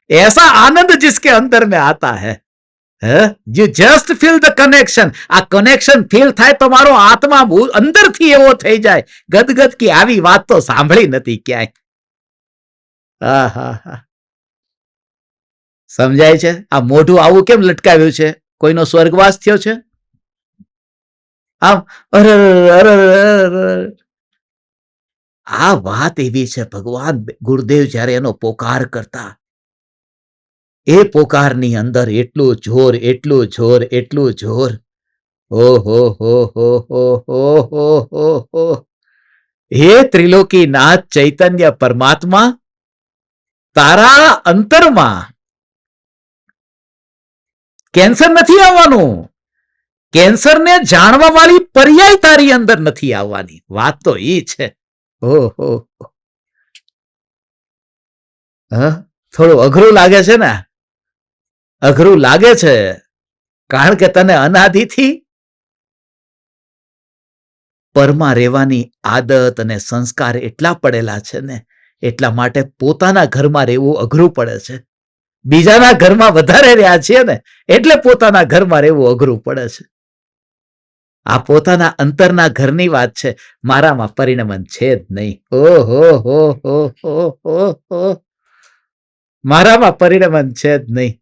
ऐसा आनंद जिसके अंदर में आता है. You just feel the connection. આ કનેક્શન ફીલ થાય તમારો આત્મા અંદરથી એવો થઈ જાય ગદગદ કે આવી વાત તો સાંભળી નથી ક્યાંય. સમજાય છે? આ મોઢું આવું કેમ લટકાવ્યું છે? કોઈનો સ્વર્ગવાસ થયો છે? આમ આ વાત એવી છે. ભગવાન ગુરુદેવ જયારે એનો પોકાર કરતા, એ પોકારની અંદર એટલું જોર, એટલું જોર, એટલું જોર. ઓહો હો. હે ત્રિલોકીનાથ ચૈતન્ય પરમાત્મા, તારા અંતરમાં કેન્સર નથી આવવાનું. કેન્સરને જાણવા વાળી પર્યાય તારી અંદર નથી આવવાની. વાત તો એ છે. ઓહો, થોડું અઘરું લાગે છે ને? અઘરું લાગે છે કારણ કે તને અનાદિથી પરમાં રહેવાની આદત અને સંસ્કાર એટલા પડેલા છે ને, એટલા માટે પોતાના ઘરમાં રહેવું અઘરું પડે છે. બીજાના ઘરમાં વધારે રહ્યા છીએ ને એટલે પોતાના ઘરમાં રહેવું અઘરું પડે છે. આ પોતાના અંતરના ઘરની વાત છે. મારામાં પરિણમન છે જ નહીં. ઓહો હો હો હો હો, મારામાં પરિણમન છે જ નહીં.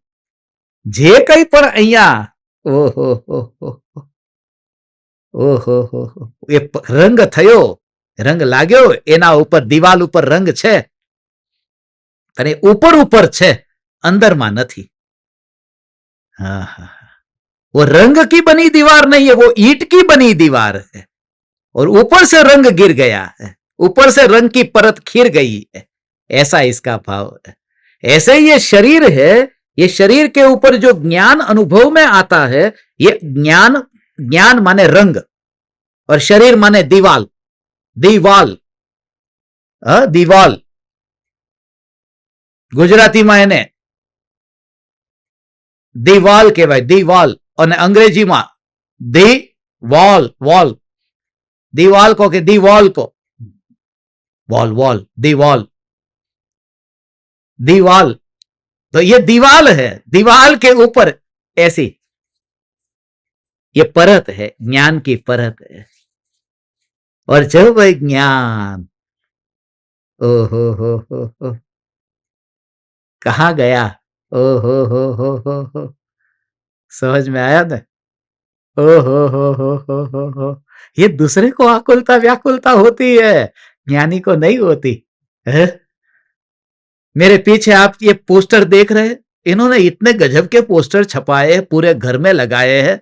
જે કંઈ પણ અહીંયા ઓહો હો હો ઓહો હો, એ રંગ થયો, રંગ લાગ્યો, એના ઉપર દિવાલ ઉપર રંગ છે અને ઉપર ઉપર છે, अंदर में नहीं. हाँ हाँ, वो रंग की बनी दीवार नहीं है, वो ईंट की बनी दीवार है और ऊपर से रंग गिर गया है, ऊपर से रंग की परत खिर गई है. ऐसा इसका भाव है. ऐसे ये शरीर है, ये शरीर के ऊपर जो ज्ञान अनुभव में आता है, ये ज्ञान, ज्ञान माने रंग और शरीर माने दीवाल. दीवाल, दीवाल गुजराती में એને दीवाल કહેવાય, दीवाल. અને અંગ્રેજીમાં दी वॉल, वॉल. दीवाल को के दीवाल को वॉल, वॉल, दीवाल, दीवाल. तो ये दीवाल है, दीवाल के ऊपर ऐसी ये परत है, ज्ञान की परत है. और जब वह ज्ञान ओहो हो कहा गया, ओहो हो, समझ में आया ना? ओहो हो, ये दूसरे को आकुलता व्याकुलता होती है, ज्ञानी को नहीं होती है? मेरे पीछे आप ये पोस्टर देख रहे हैं, इन्होंने इतने गजब के पोस्टर छपाए, पूरे घर में लगाए हैं.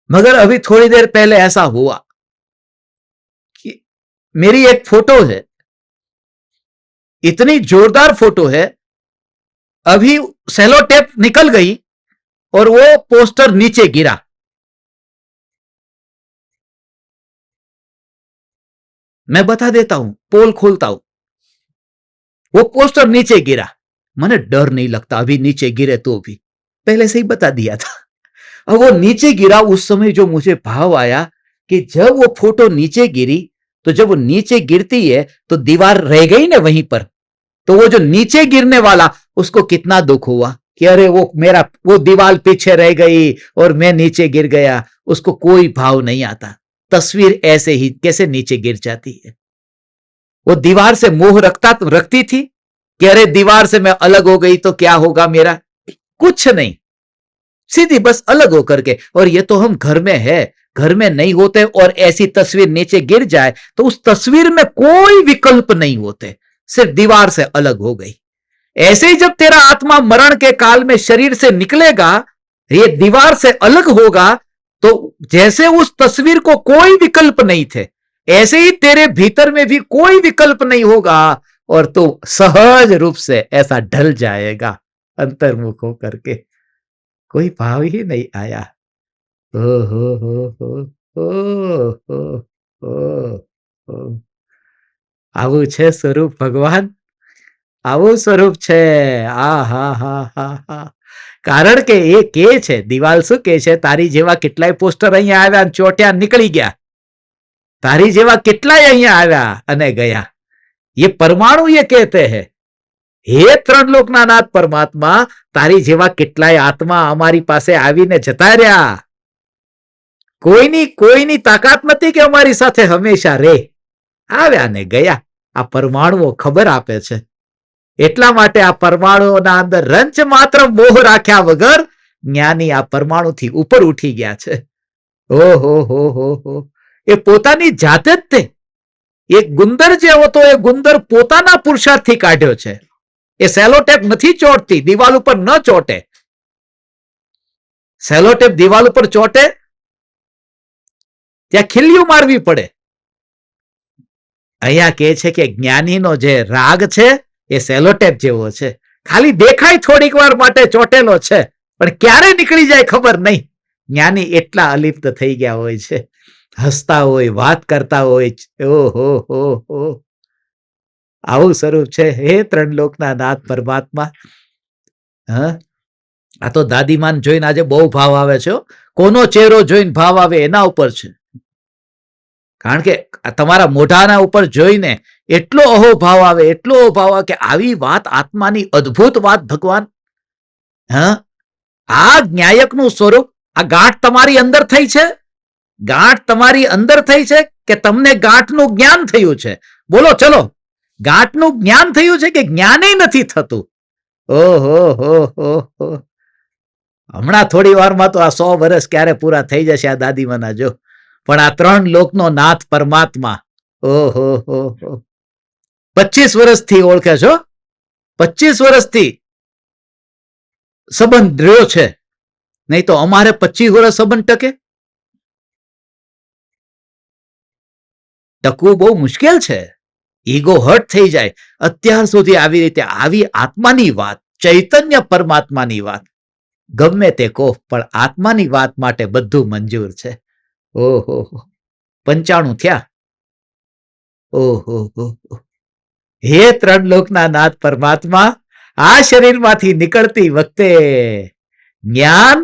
मगर अभी थोड़ी देर पहले ऐसा हुआ कि मेरी एक फोटो है, इतनी जोरदार फोटो है, अभी सेलो टेप निकल गई और वो पोस्टर नीचे गिरा. मैं बता देता हूं, पोल खोलता हूं, वो पोस्टर नीचे गिरा. मने डर नहीं लगता अभी नीचे गिरे तो भी, पहले से ही बता दिया था. अब वो नीचे गिरा, उस समय जो मुझे भाव आया कि जब वो फोटो नीचे गिरी, तो जब वो नीचे गिरती है तो दीवार रह गई ना वहीं पर, तो वो जो नीचे गिरने वाला उसको कितना दुख हुआ कि अरे वो मेरा वो दीवार पीछे रह गई और मैं नीचे गिर गया. उसको कोई भाव नहीं आता. तस्वीर ऐसे ही कैसे नीचे गिर जाती है. वो दीवार से मोह रखती थी कि अरे दीवार से मैं अलग हो गई तो क्या होगा मेरा, कुछ नहीं, सीधी बस अलग होकर के. और ये तो हम घर में है, घर में नहीं होते और ऐसी तस्वीर नीचे गिर जाए तो उस तस्वीर में कोई विकल्प नहीं होते, सिर्फ दीवार से अलग हो गई. ऐसे ही जब तेरा आत्मा मरण के काल में शरीर से निकलेगा, ये दीवार से अलग होगा, तो जैसे उस तस्वीर को कोई विकल्प नहीं थे, ऐसे ही तेरे भीतर में भी कोई विकल्प नहीं होगा और तो सहज रूप से ऐसा ढल जाएगा अंतर्मुख होकर के. कोई भाव ही नहीं आया. ओ આવું છે સ્વરૂપ ભગવાન, આવું સ્વરૂપ છે. આ હા હા હા હા. કારણ કે એ કે છે, દિવાલ શું કે છે, તારી જેવા કેટલાય પોસ્ટર અહીંયા આવ્યા ચોટ્યા નીકળી ગયા, તારી જેવા કેટલાય અહીંયા આવ્યા અને ગયા. ये परमाणु ये कहते हैं, हे ત્રણ લોકના નાથ પરમાત્મા, તારી જેવા કેટલાય આત્મા અમારી પાસે આવીને જતા રહ્યા. કોઈની તાકાત નથી કે અમારી સાથે હંમેશા રહે. આવ્યા ને ગયા. આ પરમાણુઓ ખબર આપે છે. એટલા માટે આ પરમાણુઓના અંદર રંચ માત્ર મોહ રાખ્યા વગર જ્ઞાની આ પરમાણુથી ઉપર ઉઠી ગયા છે. ઓહો હો, એ પોતાની જાતે જ તે એક ગુંદર જે હતો, એ ગુંદર પોતાના પુરુષાર્થથી કાઢ્યો છે. એ સેલોટેપ નથી ચોટતી, દિવાલ ઉપર ન ચોટે. સેલોટેપ દિવાલ ઉપર ચોટે ત્યાં ખીલ્યું મારવી પડે. અહીંયા કે છે કે જ્ઞાનીનો જે રાગ છે એ સેલોટેપ જેવો છે, ખાલી દેખાય થોડીક વાર માટે ચોટેલો છે, પણ ક્યારે નીકળી જાય ખબર નહીં. જ્ઞાની એટલા અલિપ્ત થઈ ગયા હોય છે, હસતા હોય, વાત કરતા હોય. ઓહો હો હો, આવું સ્વરૂપ છે હે ત્રણ લોકના નાથ પરમાત્મા. હા, આ તો દાદીમાન જોઈને આજે બહુ ભાવ આવે છે. કોનો ચહેરો જોઈને ભાવ આવે એના ઉપર છે. કારણ કે તમારા મોઢાના ઉપર જોઈને એટલો અહોભાવ આવે, એટલો અહોભાવ આવે કે આવી વાત, આત્માની અદ્ભુત વાત ભગવાન. હા, આ ન્યાયકનું સ્વરૂપ, આ ગાંઠ તમારી અંદર થઈ છે, ગાંઠ તમારી અંદર થઈ છે કે તમને ગાંઠનું જ્ઞાન થયું છે? બોલો ચલો, ગાંઠનું જ્ઞાન થયું છે કે જ્ઞાન નથી થતું? ઓહો હો હો હો, હમણાં થોડી વારમાં તો આ 100 વર્ષ ક્યારે પૂરા થઈ જશે આ દાદીમાના. જો પણ આ ત્રણ લોકનો નાથ પરમાત્મા, ઓહો હો હો, 25 વર્ષથી ઓળખે છો, 25 વર્ષથી સંબંધ રહ્યો છે. નહીં તો અમારે 25 વર્ષ સંબંધ ટકે? ટકવું બહુ મુશ્કેલ છે. ઈગો હર્ટ થઈ જાય. અત્યાર સુધી આવી રીતે આવી આત્માની વાત, ચૈતન્ય પરમાત્માની વાત ગમે તે કહો, પણ આત્માની વાત માટે બધું મંજૂર છે. ઓહો, 95 થયા. ઓહો, હે ત્રણ લોકના નાથ પરમાત્મા, આ શરીરમાંથી નીકળતી વખતે જ્ઞાન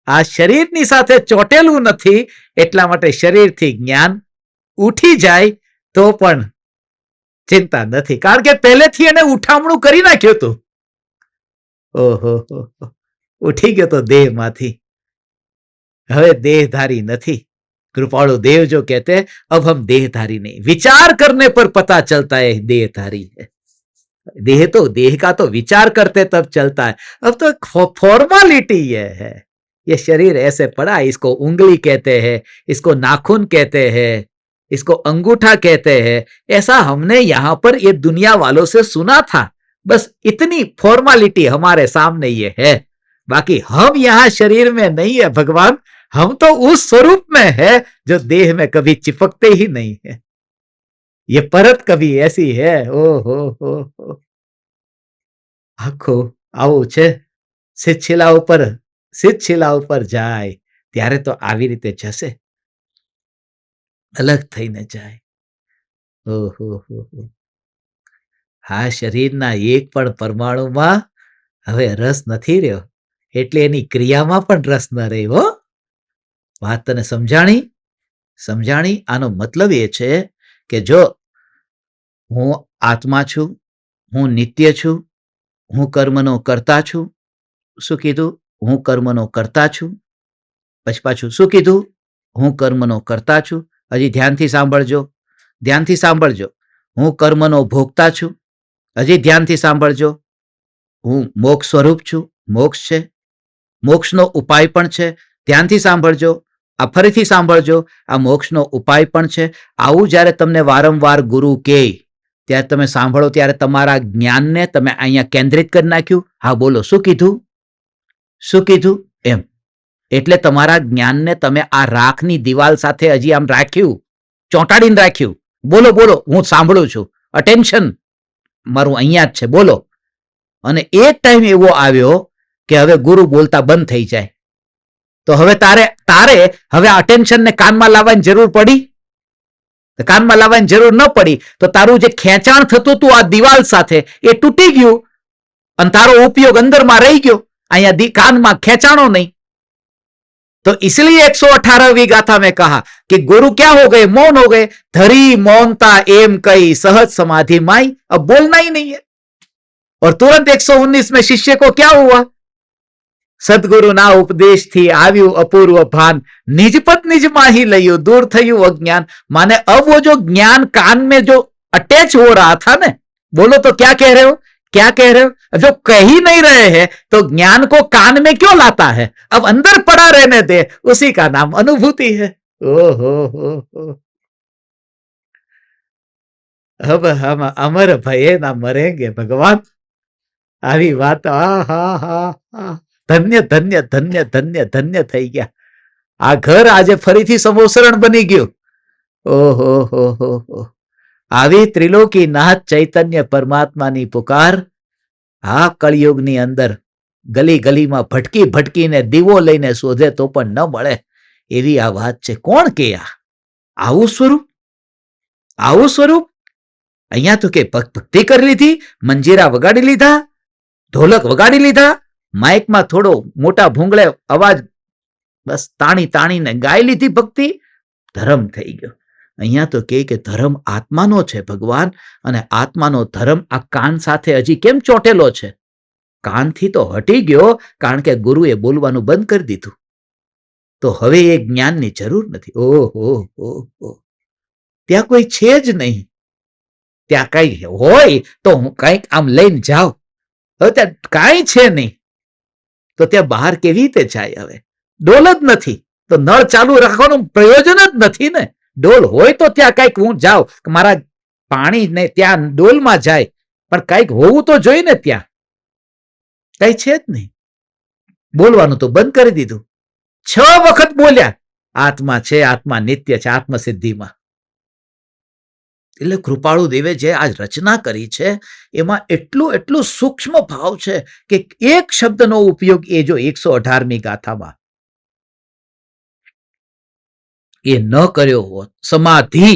આ શરીરની સાથે ચોટેલું નથી, એટલા માટે શરીરથી જ્ઞાન ઉઠી જાય તો પણ ચિંતા નથી, કારણ કે પહેલેથી એને ઉઠામણું કરી નાખ્યું હતું. ઓહો, ઉઠી ગયો તો દેહમાંથી, હવે દેહધારી નથી. कृपाणु देव जो कहते हैं अब हम देहधारी नहीं, विचार करने पर पता चलता है देहधारी है. देह तो, देह का तो विचार करते तब चलता है, अब तो फॉर्मालिटी ये है. ये शरीर ऐसे पड़ा, इसको उंगली कहते हैं, इसको नाखून कहते हैं, इसको अंगूठा कहते हैं. ऐसा हमने यहाँ पर ये दुनिया वालों से सुना था. बस इतनी फॉर्मालिटी हमारे सामने ये है. बाकी हम यहाँ शरीर में नहीं है भगवान, हम तो उस स्वरूप में है जो देह में कभी चिपकते ही नहीं है. ये परत कभी ऐसी है. ओ हो, आखो આવું છે. શિલા ઉપર જાય ત્યારે તો આવી રીતે જશે, અલગ થઈને જાય. ઓહો, હા, શરીરના એક પણ પરમાણુમાં હવે રસ નથી રહ્યો, એટલે એની ક્રિયામાં પણ રસ ન રહ્યો. વાત તને સમજાણી? આનો મતલબ એ છે કે જો હું આત્મા છું, હું નિત્ય છું, હું કર્મનો કરતા છું. શું કીધું? હું કર્મનો કરતા છું. પછી પાછું શું કીધું? હું કર્મનો કરતા છું. હજી ધ્યાનથી સાંભળજો. હું કર્મનો ભોગતા છું. હજી ધ્યાનથી સાંભળજો. હું મોક્ષ સ્વરૂપ છું, મોક્ષ છે, મોક્ષનો ઉપાય પણ છે. ધ્યાનથી સાંભળજો. આ ફરીથી સાંભળજો, આ મોક્ષનો ઉપાય પણ છે. આવું જ્યારે તમને વારંવાર ગુરુ કહે ત્યારે તમે સાંભળો, ત્યારે તમારા જ્ઞાનને તમે અહીંયા કેન્દ્રિત કરી નાખ્યું. હા બોલો, શું કીધું એમ. એટલે તમારા જ્ઞાનને તમે આ રાખની દિવાલ સાથે હજી આમ રાખ્યું, ચોંટાડીને રાખ્યું. બોલો, હું સાંભળું છું, અટેન્શન મારું અહીંયા જ છે, બોલો. અને એક ટાઈમ એવો આવ્યો કે હવે ગુરુ બોલતા બંધ થઈ જાય, તો હવે તારે હવે અટેન્શન ને કાનમાં લાવવાની જરૂર પડી? કાનમાં લાવવાની જરૂર ન પડી તો તારું જે ખેંચાણ થતું હતું આ દિવાલ સાથે એ તૂટી ગયું અને તારો ઉપયોગ અંદરમાં રહી ગયો. અહીંયા કાનમાં ખેંચાણો નહીં. तो इसलिए 118वीं गाथा में कहा कि गुरु क्या हो गए? मौन हो गए. धरी मौनता एम कई सहज समाधि माई, अब बोलना ही नहीं है. और तुरंत 119 में शिष्य को क्या हुआ? सदगुरु ना उपदेश थी आव्यू अपूर्व भान, निजपत निज माही लयू, दूर थयू अज्ञान. माने अब वो जो ज्ञान कान में जो अटैच हो रहा था ना, बोलो तो क्या कह रहे हो? जो कह ही नहीं रहे हैं तो ज्ञान को कान में क्यों लाता है? अब अंदर पड़ा रहने दे, उसी का नाम अनुभूति है. ओहो, अब हम अमर भये ना मरेंगे भगवान. આવી વાત, ધન્ય ધન્ય ધન્ય ધન્ય ધન્ય થઈ ગયા. આ ઘર આજે ફરીથી સમોસરણ બની ગયું. ઓહો હો હો હો. આવી ત્રિલોકી નાથ ચૈતન્ય પરમાત્માની પુકાર આ કળિયુગની અંદર ગલી ગલીમાં ભટકી ભટકીને દીવો લઈને શોધે તો પણ ન મળે એવી આ વાત છે. કોણ કે આવું સ્વરૂપ, આવું સ્વરૂપ? અહીંયા તો કે ભક્તિ કરી લીધી, મંજીરા વગાડી લીધા, ઢોલક વગાડી લીધા, માઇકમાં થોડો મોટા ભૂંગળે અવાજ બસ તાણી તાણીને ગાઈ લીધી ભક્તિ, ધર્મ થઈ ગયો. અહીંયા તો કે ધર્મ આત્માનો છે ભગવાન, અને આત્માનો ધર્મ આ કાન સાથે હજી કેમ ચોટેલો છે? કાનથી તો હટી ગયો કારણ કે ગુરુએ બોલવાનું બંધ કરી દીધું. તો હવે એ જ્ઞાનની જરૂર નથી. ઓહો, ત્યાં કોઈ છે જ નહીં. ત્યાં કઈ હોય તો હું કઈક આમ લઈને જાઉં. હવે ત્યાં કાંઈ છે નહીં તો ત્યાં બહાર કેવી રીતે જાય? હવે ડોલ જ નથી તો નળ ચાલુ રાખવાનું પ્રયોજન જ નથી ને. ડોલ હોય તો ત્યાં કઈક હું જાઉં, મારા પાણી ને ત્યાં ડોલમાં જાય, પણ કઈક હોવું તો જોઈએ ને. ત્યાં કઈ છે જ નહીં. બોલવાનું તો બંધ કરી દીધું. 6 વખત બોલ્યા આત્મા છે, આત્મા નિત્ય છે, આત્મસિદ્ધિમાં. એટલે કૃપાળુ દેવે જે આ રચના કરી છે એમાં એટલું એટલું સૂક્ષ્મ ભાવ છે કે એક શબ્દનો ઉપયોગ એ જો 118મી ગાથામાં એ ન કર્યો હોત, સમાધિ,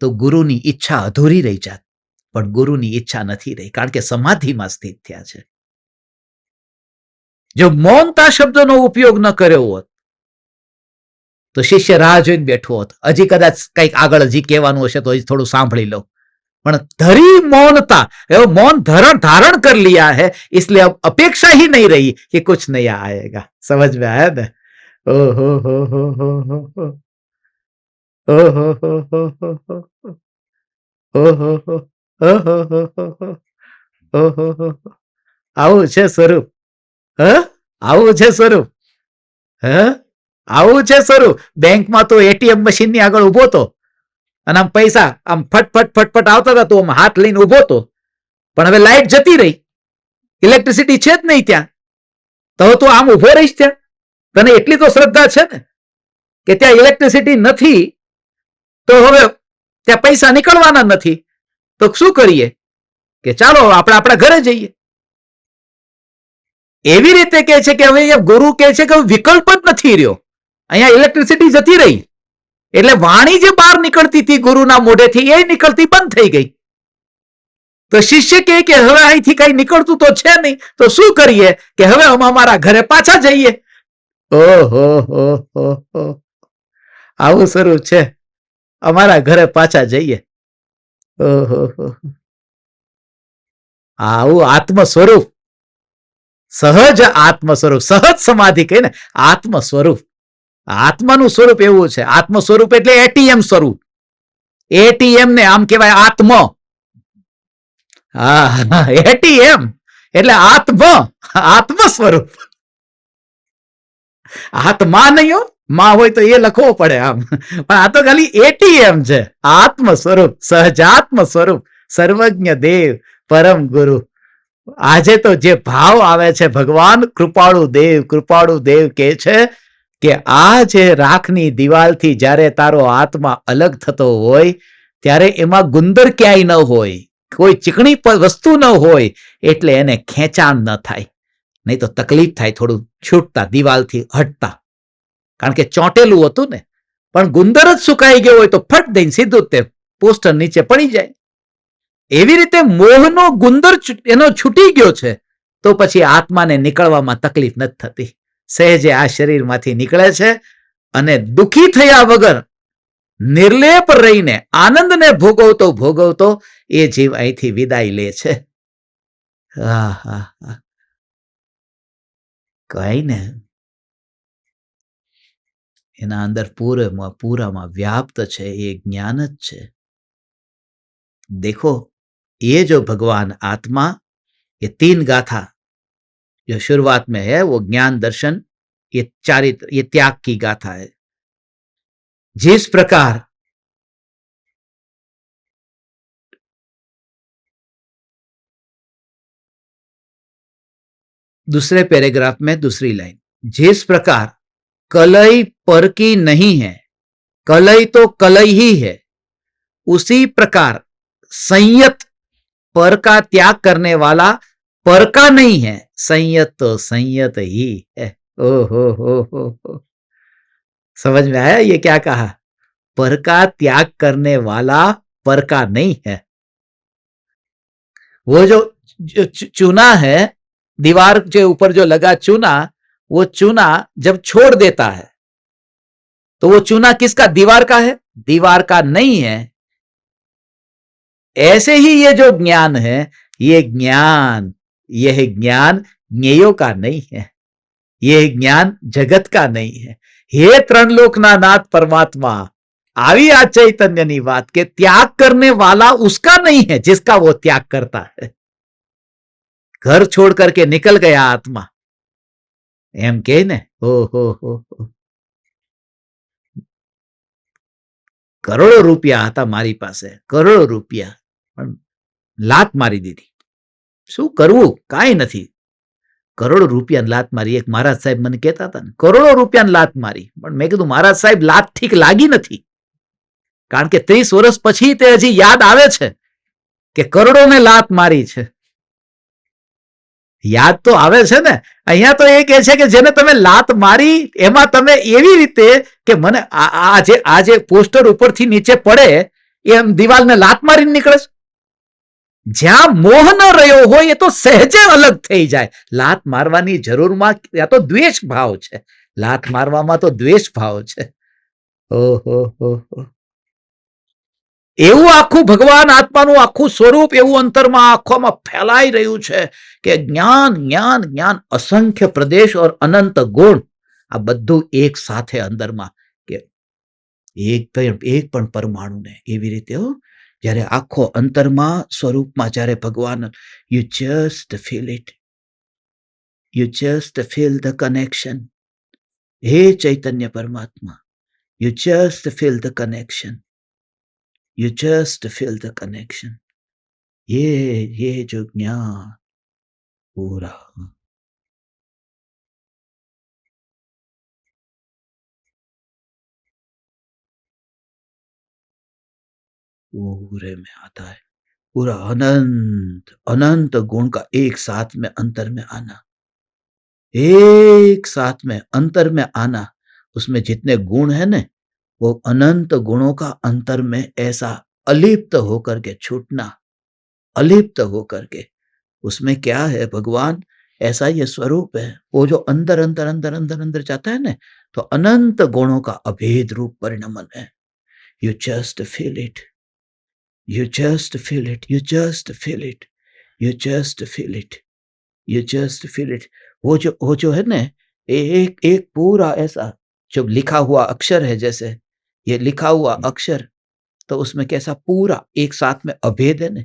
તો ગુરુની ઈચ્છા અધૂરી રહી જાત. પણ ગુરુની ઈચ્છા નથી રહી કારણ કે સમાધિમાં સ્થિત થયા છે. જો મૌનતા શબ્દનો ઉપયોગ ન કર્યો હોત તો શિષ્ય રાહ જોઈને બેઠો હોત, હજી કદાચ કંઈક આગળ હજી કહેવાનું હશે તો હજી થોડું સાંભળી લો. પણ ધરી મૌનતા, એવો મૌન धारण कर लिया है, इसलिए अब अपेक्षा ही नहीं रही कि कुछ नया आएगा. समझ में आया ना? ओहो हो हो हो हो हो ओहो हो हो हो हो ओहो हो ओहो हो हो ઓહો હો. આવું છે સ્વરૂપ. આવું છે સ્વરૂપ. આવું છે સ્વરૂપ. બેંકમાં તો એટીએમ મશીન ની આગળ ઉભો તો અને આમ પૈસા આમ ફટફટ ફટફટ આવતા હતા તો આમ હાથ લઈને ઉભો તો. પણ હવે લાઈટ જતી રહી, ઇલેક્ટ્રિસિટી છે જ નહીં ત્યાં, તો તું આમ ઉભો રહીશ ત્યાં? તને એટલી તો શ્રદ્ધા છે ને કે ત્યાં ઇલેક્ટ્રિસિટી નથી તો હવે ત્યાં પૈસા નીકળવાના નથી, તો શું કરીએ કે ચાલો આપણે આપણા ઘરે જઈએ. એવી રીતે કે છે કે હવે ગુરુ કે છે કે વિકલ્પ જ નથી રહ્યો. અહીંયા ઇલેક્ટ્રિસિટી જતી રહી એટલે વાણી જે બહાર નીકળતી હતી ગુરુના મોઢેથી એ નીકળતી બંધ થઈ ગઈ. તો શિષ્ય કે હવે અહીંથી કઈ નીકળતું તો છે નહીં, તો શું કરીએ કે હવે અમે અમારા ઘરે પાછા જઈએ. ઓહો હો, આવું સ્વરૂપ છે. અમારા ઘરે પાછા જઈએ. ઓહો, આવું આત્મ સ્વરૂપ, સહજ આત્મ સ્વરૂપ, સહજ સમાધિ કહે ને, આત્મ સ્વરૂપ. આત્માનું સ્વરૂપ એવું છે. આત્મ સ્વરૂપ એટલે એટીએમ સ્વરૂપ. એટીએમ ને આમ કહેવાય આત્મ. હા, એટીએમ એટલે આત્મ, આત્મ સ્વરૂપ. આત્મા નહીં, માં હોય તો એ લખવો પડે આમ, પણ આ તો ખાલી એટીએમ છે. આત્મ સ્વરૂપ, સહજાત્મ સ્વરૂપ, સર્વજ્ઞ દેવ, પરમ ગુરુ. આજે તો જે ભાવ આવે છે, ભગવાન કૃપાળુ દેવ કે છે કે આ જે રાખની દિવાલથી જ્યારે તારો આત્મા અલગ થતો હોય ત્યારે એમાં ગુંદર ક્યાંય ન હોય, કોઈ ચીકણી વસ્તુ ન હોય, એટલે એને ખેંચાણ ન થાય. નહીં તો તકલીફ થાય થોડું છૂટતા, દિવાલથી હટતા, કારણ કે ચોંટેલું હતું ને. પણ ગુંદર જ સુકાઈ ગયો હોય તો ફટ દઈને સીધું તે પોસ્ટર નીચે પડી જાય. એવી રીતે મોહનો ગુંદર એનો છૂટી ગયો છે તો પછી આત્માને નીકળવામાં તકલીફ નથી થતી. સહેજે આ શરીરમાંથી નીકળે છે અને દુઃખી થયા વગર નિર્લેપ રહીને આનંદને ભોગવતો ભોગવતો એ જીવ અહીંથી વિદાય લે છે. કઈ ને એના અંદર પૂરામાં વ્યાપ્ત છે એ જ્ઞાન જ છે. देखो ये जो भगवान आत्मा, ये 3 गाथा जो शुरुआत में है वो ज्ञान दर्शन, ये चारित्र, ये त्याग की गाथा है. जिस प्रकार दूसरे पैराग्राफ में दूसरी लाइन, जिस प्रकार कलई पर की नहीं है, कलई तो कलई ही है, उसी प्रकार संयत पर का त्याग करने वाला पर का नहीं है, संयत तो संयत ही है। ओ हो, समझ में आया ये क्या कहा? पर का त्याग करने वाला पर का नहीं है। वो जो चूना है, दीवार के ऊपर जो लगा चूना, वो चूना जब छोड़ देता है तो वो चूना किसका? दीवार का है, दीवार का नहीं है। ऐसे ही ये जो ज्ञान है, यह ज्ञान ज्ञेयों का नहीं है, यह ज्ञान जगत का नहीं है। हे त्रणलोकनाथ परमात्मा, આવી આ ચૈતન્યની વાત કે त्याग करने वाला उसका नहीं है जिसका वो त्याग करता है। घर छोड़ करके निकल गया आत्मा, एम के ने हो। કરોડો રૂપિયા હતા મારી પાસે, કરોડો રૂપિયા, પણ લાત મારી દીધી। શું કરવું? કાંઈ નથી। કરોડો રૂપિયાની લાત મારી। એક મહારાજ સાહેબ મને કહેતા હતા ને, કરોડો રૂપિયાની લાત મારી, પણ મેં કીધું મહારાજ સાહેબ લાત ઠીક લાગી નથી, કારણ કે 30 વર્ષ પછી તે હજી યાદ આવે છે કે કરોડોને લાત મારી છે। યાદ તો આવે છે ને। અહીંયા તો એ કહે છે કે જેને તમે લાત મારી એમાં તમે એવી રીતે કે મને આજે પોસ્ટર ઉપરથી નીચે પડે એમ દિવાલને લાત મારીને નીકળે છે। જ્યાં મોહ ન રહ્યો હોય એ તો સહેજે અલગ થઈ જાય। લાત મારવાની જરૂરમાં या તો દ્વેષ ભાવ છે, લાત મારવામાં તો દ્વેષ ભાવ છે। ઓહો હો, એવું આખું ભગવાન આત્માનું આખું સ્વરૂપ એવું અંતરમાં આંખોમાં ફેલાઈ રહ્યું છે કે જ્ઞાન જ્ઞાન જ્ઞાન, અસંખ્ય પ્રદેશ और અનંત ગુણ, આ બધું એક સાથે અંદરમાં, કે એક પણ પરમાણુ ને એવી રીતે હો, જ્યારે આખો અંતરમાં સ્વરૂપમાં જ્યારે ભગવાન, you just feel it, you just feel the connection. હે ચૈતન્ય પરમાત્મા, you just feel the connection, you just feel the connection। ये जो ज्ञान पूरा पूरे में आता है, पूरा अनंत अनंत गुण का एक साथ में अंतर में आना, एक साथ में अंतर में आना। उसमें जितने गुण है ना, वो अनंत गुणों का अंतर में ऐसा अलिप्त होकर के छूटना, अलिप्त होकर के। उसमें क्या है? भगवान ऐसा ये स्वरूप है। वो जो अंदर अंदर अंदर अंदर अंदर जाता है ना, तो अनंत गुणों का अभेद रूप परिणमन है। You just feel it, you just feel it, you just feel it, you just feel it, you just feel it. वो जो है ना, एक एक पूरा ऐसा जो लिखा हुआ अक्षर है, जैसे ये लिखा हुआ अक्षर, तो उसमें कैसा पूरा एक साथ में अभेद है ना।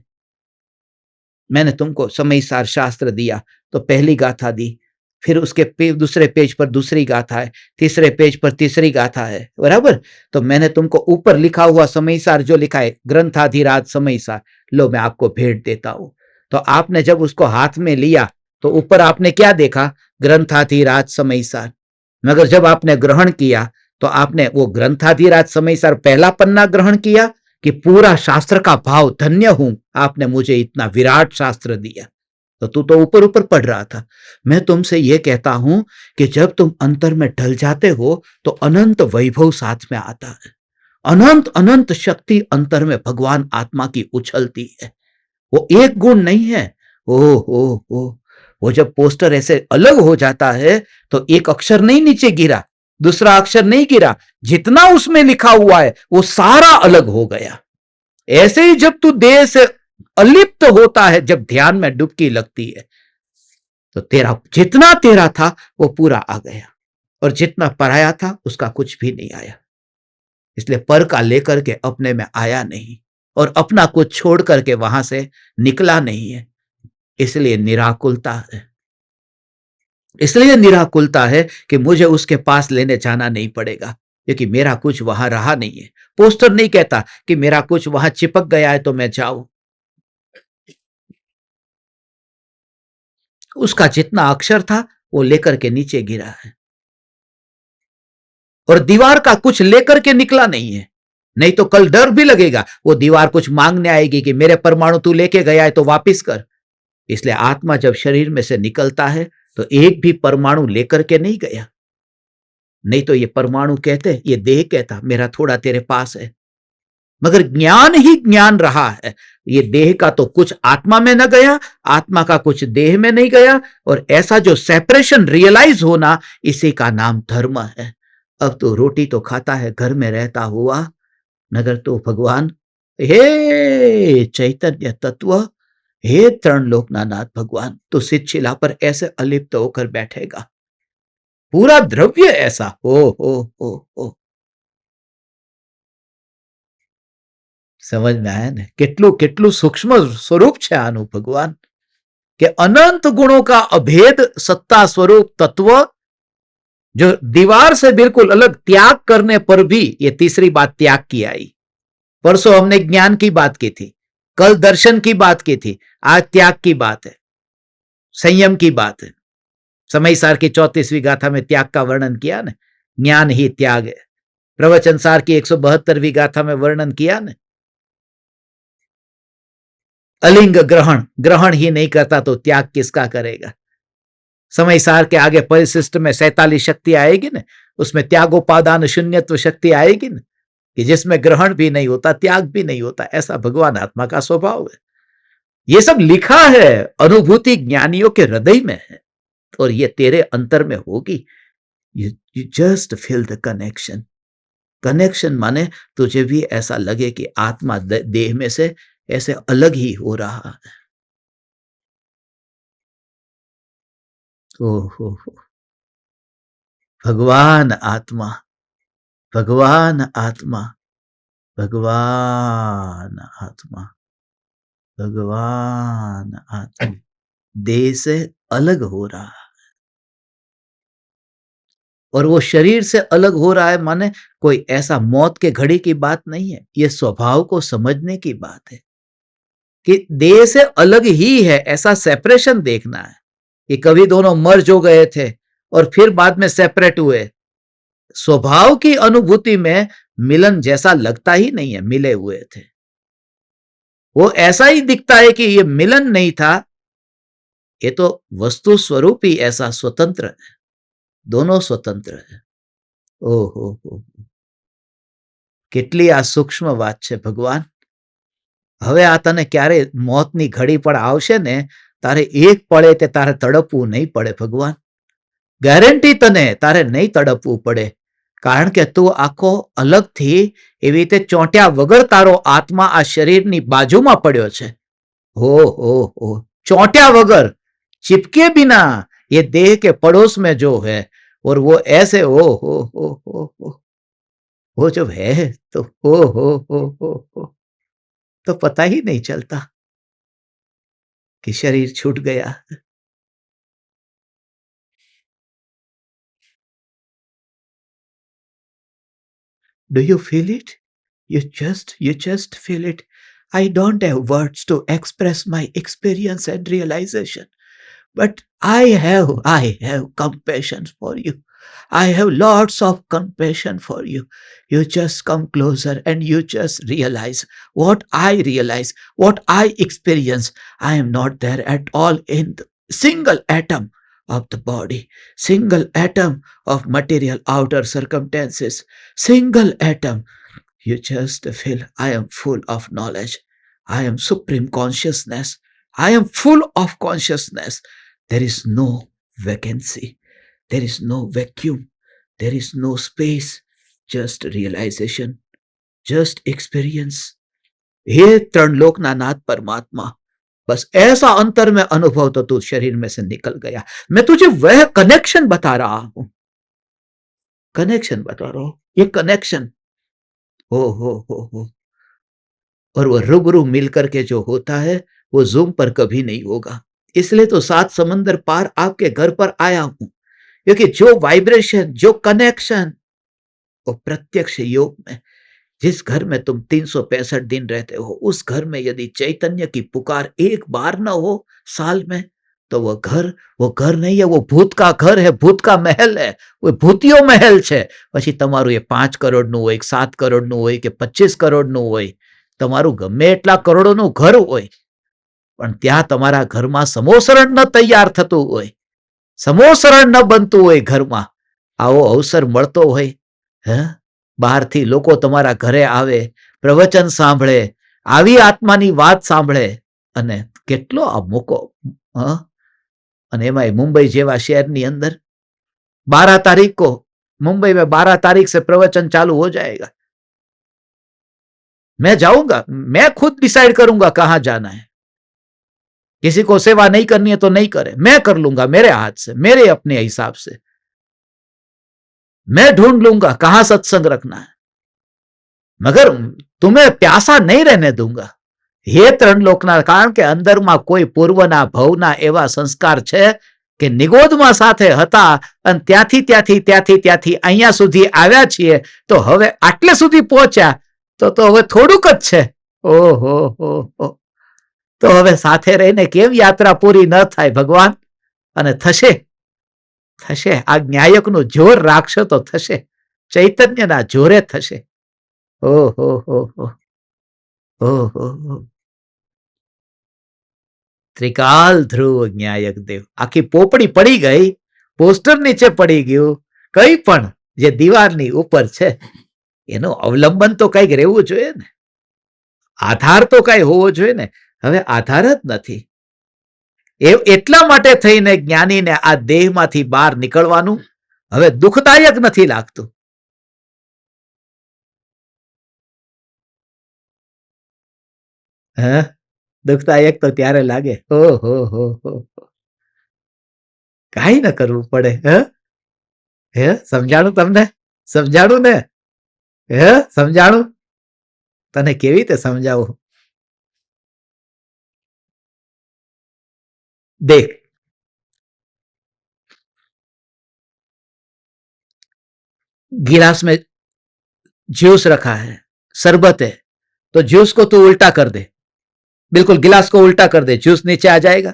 मैंने तुमको समय सार शास्त्र दिया तो पहली गाथा दी, फिर उसके दूसरे पेज पर दूसरी गाथा है, तीसरे पेज पर तीसरी गाथा है, बराबर। तो मैंने तुमको ऊपर लिखा हुआ समय सार जो लिखा है, ग्रंथाधिराज समय सार, लो मैं आपको भेंट देता हूं। तो आपने जब उसको हाथ में लिया तो ऊपर आपने क्या देखा? ग्रंथाधिराज समय सार। मगर जब आपने ग्रहण किया तो आपने वो ग्रंथाधिराज समय सार पहला पन्ना ग्रहण किया कि पूरा शास्त्र का भाव, धन्य हूं आपने मुझे इतना विराट शास्त्र दिया। तो तू तो ऊपर ऊपर पढ़ रहा था। मैं तुमसे यह कहता हूं कि जब तुम अंतर में ढल जाते हो तो अनंत वैभव साथ में आता है, अनंत अनंत शक्ति अंतर में भगवान आत्मा की उछलती है। वो एक गुण नहीं है। ओ वो जब पोस्टर ऐसे अलग हो जाता है तो एक अक्षर नहीं नीचे गिरा, दूसरा अक्षर नहीं गिरा, जितना उसमें लिखा हुआ है वो सारा अलग हो गया। ऐसे ही जब तू देह से अलिप्त होता है, जब ध्यान में डुबकी लगती है, तो तेरा जितना तेरा था वो पूरा आ गया, और जितना पराया था उसका कुछ भी नहीं आया। इसलिए पर का लेकर के अपने में आया नहीं, और अपना कुछ छोड़ करके वहां से निकला नहीं है। इसलिए निराकुलता है, इसलिए निराकुलता है कि मुझे उसके पास लेने जाना नहीं पड़ेगा, क्योंकि मेरा कुछ वहां रहा नहीं है। पोस्टर नहीं कहता कि मेरा कुछ वहां चिपक गया है तो मैं जाऊं। उसका जितना अक्षर था वो लेकर के नीचे गिरा है, और दीवार का कुछ लेकर के निकला नहीं है। नहीं तो कल डर भी लगेगा, वो दीवार कुछ मांगने आएगी कि मेरे परमाणु तू लेके गया है तो वापिस कर। इसलिए आत्मा जब शरीर में से निकलता है तो एक भी परमाणु लेकर के नहीं गया। नहीं तो ये परमाणु कहते, ये देह कहता मेरा थोड़ा तेरे पास है, मगर ज्ञान ही ज्ञान रहा है। ये देह का तो कुछ आत्मा में न गया, आत्मा का कुछ देह में नहीं गया, और ऐसा जो सेपरेशन रियलाइज होना, इसी का नाम धर्म है। अब तो रोटी तो खाता है घर में रहता हुआ, मगर तो भगवान, हे चैतन्य तत्व, हे तरण लोकना नाथ भगवान, तो शिला पर ऐसे अलिप्त होकर बैठेगा। पूरा द्रव्य ऐसा हो। समझ में आया ने? કેટલું કેટલું સૂક્ષ્મ સ્વરૂપ છે આનું ભગવાન, કે અનંત गुणों का अभेद सत्ता स्वरूप तत्व, जो दीवार से बिल्कुल अलग, त्याग करने पर भी, ये तीसरी बात त्याग की आई। परसों हमने ज्ञान की बात की थी, कल दर्शन की बात की थी, आज त्याग की बात है, संयम की बात है। समय सार की 34वीं गाथा में त्याग का वर्णन किया ना, ज्ञान ही त्याग है। प्रवचन सार की 172वीं गाथा में वर्णन किया ना, अलिंग ग्रहण, ग्रहण ही नहीं करता तो त्याग किसका करेगा। समय सार के आगे परिशिष्ट में 47 शक्ति आएगी ना, उसमें त्यागोपादान शून्यत्व शक्ति आएगी ना, कि जिसमें ग्रहण भी नहीं होता, त्याग भी नहीं होता। ऐसा भगवान आत्मा का स्वभाव है। ये सब लिखा है, अनुभूति ज्ञानियों के हृदय में है, और ये तेरे अंतर में होगी। You just feel the connection. Connection माने तुझे भी ऐसा लगे कि आत्मा देह में से ऐसे अलग ही हो रहा है। ओहो, भगवान आत्मा, भगवान आत्मा, भगवान आत्मा, भगवान आत्मा देह से अलग हो रहा है। और वो शरीर से अलग हो रहा है माने कोई ऐसा मौत के घड़ी की बात नहीं है, ये स्वभाव को समझने की बात है कि देह से अलग ही है। ऐसा सेपरेशन देखना है कि कभी दोनों मर्ज हो गए थे और फिर बाद में सेपरेट हुए। स्वभाव की अनुभूति में मिलन जैसा लगता ही नहीं है, मिले हुए थे। वो ऐसा ही दिखता है कि ये मिलन नहीं था, ये तो वस्तु स्वरूप ही ऐसा स्वतंत्र है, दोनों स्वतंत्र है। ओहो, કેટલી આ સૂક્ષ્મ વાત છે ભગવાન। હવે આ તને ક્યારે મોતની ઘડી પણ આવશે ને, તારે એક પળે તે તારે તડપવું નહીં પડે ભગવાન, ગેરંટી તને, તારે નહીં તડપવું પડે, કારણ કે તું આખો અલગથી એવી રીતે ચોંટ્યા વગર તારો આત્મા આ શરીરની બાજુમાં પડ્યો છે। हो, ચોંટ્યા वगर, चिपके बिना ये देह के पड़ोस में जो है, और वो ऐसे हो, वो जब है तो हो, तो पता ही नहीं चलता कि शरीर छूट गया। Do you feel it? You just feel it. I don't have words to express my experience and realization, but I have compassion for you. I have lots of compassion for you. You just come closer and you just realize what I realize, what I experience. I am not there at all in the single atom of the body, single atom of material outer circumstances, single atom. You just feel I am full of knowledge. I am supreme consciousness. I am full of consciousness. There is no vacancy. There is no vacuum. There is no space. Just realization. Just experience. हे तरण लोकना नाथ परमात्मा, बस ऐसा अंतर में अनुभव तो तू शरीर में से निकल गया। मैं तुझे वह कनेक्शन बता रहा हूं, कनेक्शन बता रहा हूं, ये कनेक्शन हो। और वो रूबरू मिलकर के जो होता है वो जूम पर कभी नहीं होगा। इसलिए तो 7 समंदर पार आपके घर पर आया हूं, क्योंकि जो वाइब्रेशन, जो कनेक्शन, वो प्रत्यक्ष योग में, जिस घर में तुम 365 दिन रहते हो, उस घर में यदि चैतन्य की पुकार एक बार ना हो साल में, तो वो घर नहीं है, वो भूत का घर है, भूत का महल है, वो ભૂતિયો મહેલ છે. પછી તમારું એ 5 કરોડનું હોય, 7 કરોડનું હોય કે 25 કરોડનું હોય, તમારું ગમે એટલા કરોડોનું ઘર હોય, પણ ત્યાં તમારા ઘરમાં સમોસરણ ન તૈયાર થતું હોય, સમોસરણ ન બનતું હોય ઘરમાં, આવો અવસર મળતો હોય, હે, બહારથી લોકો તમારા ઘરે આવે, પ્રવચન સાંભળે, આવી આત્માની વાત સાંભળે, અને કેટલો આ મોકો, હા. અને એમાં મુંબઈ જેવા શહેરની અંદર 12 तारीख को मुंबई में 12 तारीख से प्रवचन चालू हो जाएगा. मैं जाऊंगा, मैं खुद डिसाइड करूंगा कहां जाना है. किसी को सेवा नहीं करनी है तो नहीं करे, मैं कर लूंगा मेरे हाथ से, मेरे अपने हिसाब से. मैं ढूंढ लूंगा कहां सत्संग रखना है, मगर तुम्हें प्यासा नहीं रहने दूंगा. हे ત્રણ લોકના, કારણ કે અંદરમાં કોઈ પૂર્વના ભવના એવા સંસ્કાર છે કે નિગોદમાં સાથે હતા અને ત્યાંથી અહીંયા સુધી આવ્યા છીએ, તો હવે આટલે સુધી પહોંચ્યા તો હવે થોડુંક જ છે. ઓહો હો, તો હવે સાથે રહીને કેમ યાત્રા પૂરી ન થાય ભગવાન? અને થશે, થશે. આ ન્યાયકનું જોર રાખશો તો થશે, ચૈતન્યના જોરે થશે. ઓહો હો હો, ઓહો હો. ત્રિકાલ ધ્રુવ ન્યાયક દેવ. આખી પોપડી પડી ગઈ, પોસ્ટર નીચે પડી ગયું, કઈ પણ જે દીવારની ઉપર છે એનું અવલંબન તો કઈક રહેવું જોઈએ ને, આધાર તો કઈ હોવો જોઈએ ને. હવે આધાર જ નથી. એટલા માટે થઈને જ્ઞાનીને આ દેહમાંથી બહાર નીકળવાનું હવે દુઃખદાયક નથી લાગતું. હા, દુઃખદાયક તો ત્યારે લાગે, ઓહો હો હો, કાંઈ ન કરવું પડે. હે, સમજાણું તમને? સમજાણું ને? હે, સમજાણું? તને કેવી રીતે સમજાવું? देख, गिलास में जूस रखा है, शरबत है, तो जूस को तू उल्टा कर दे, बिल्कुल गिलास को उल्टा कर दे, जूस नीचे आ जाएगा.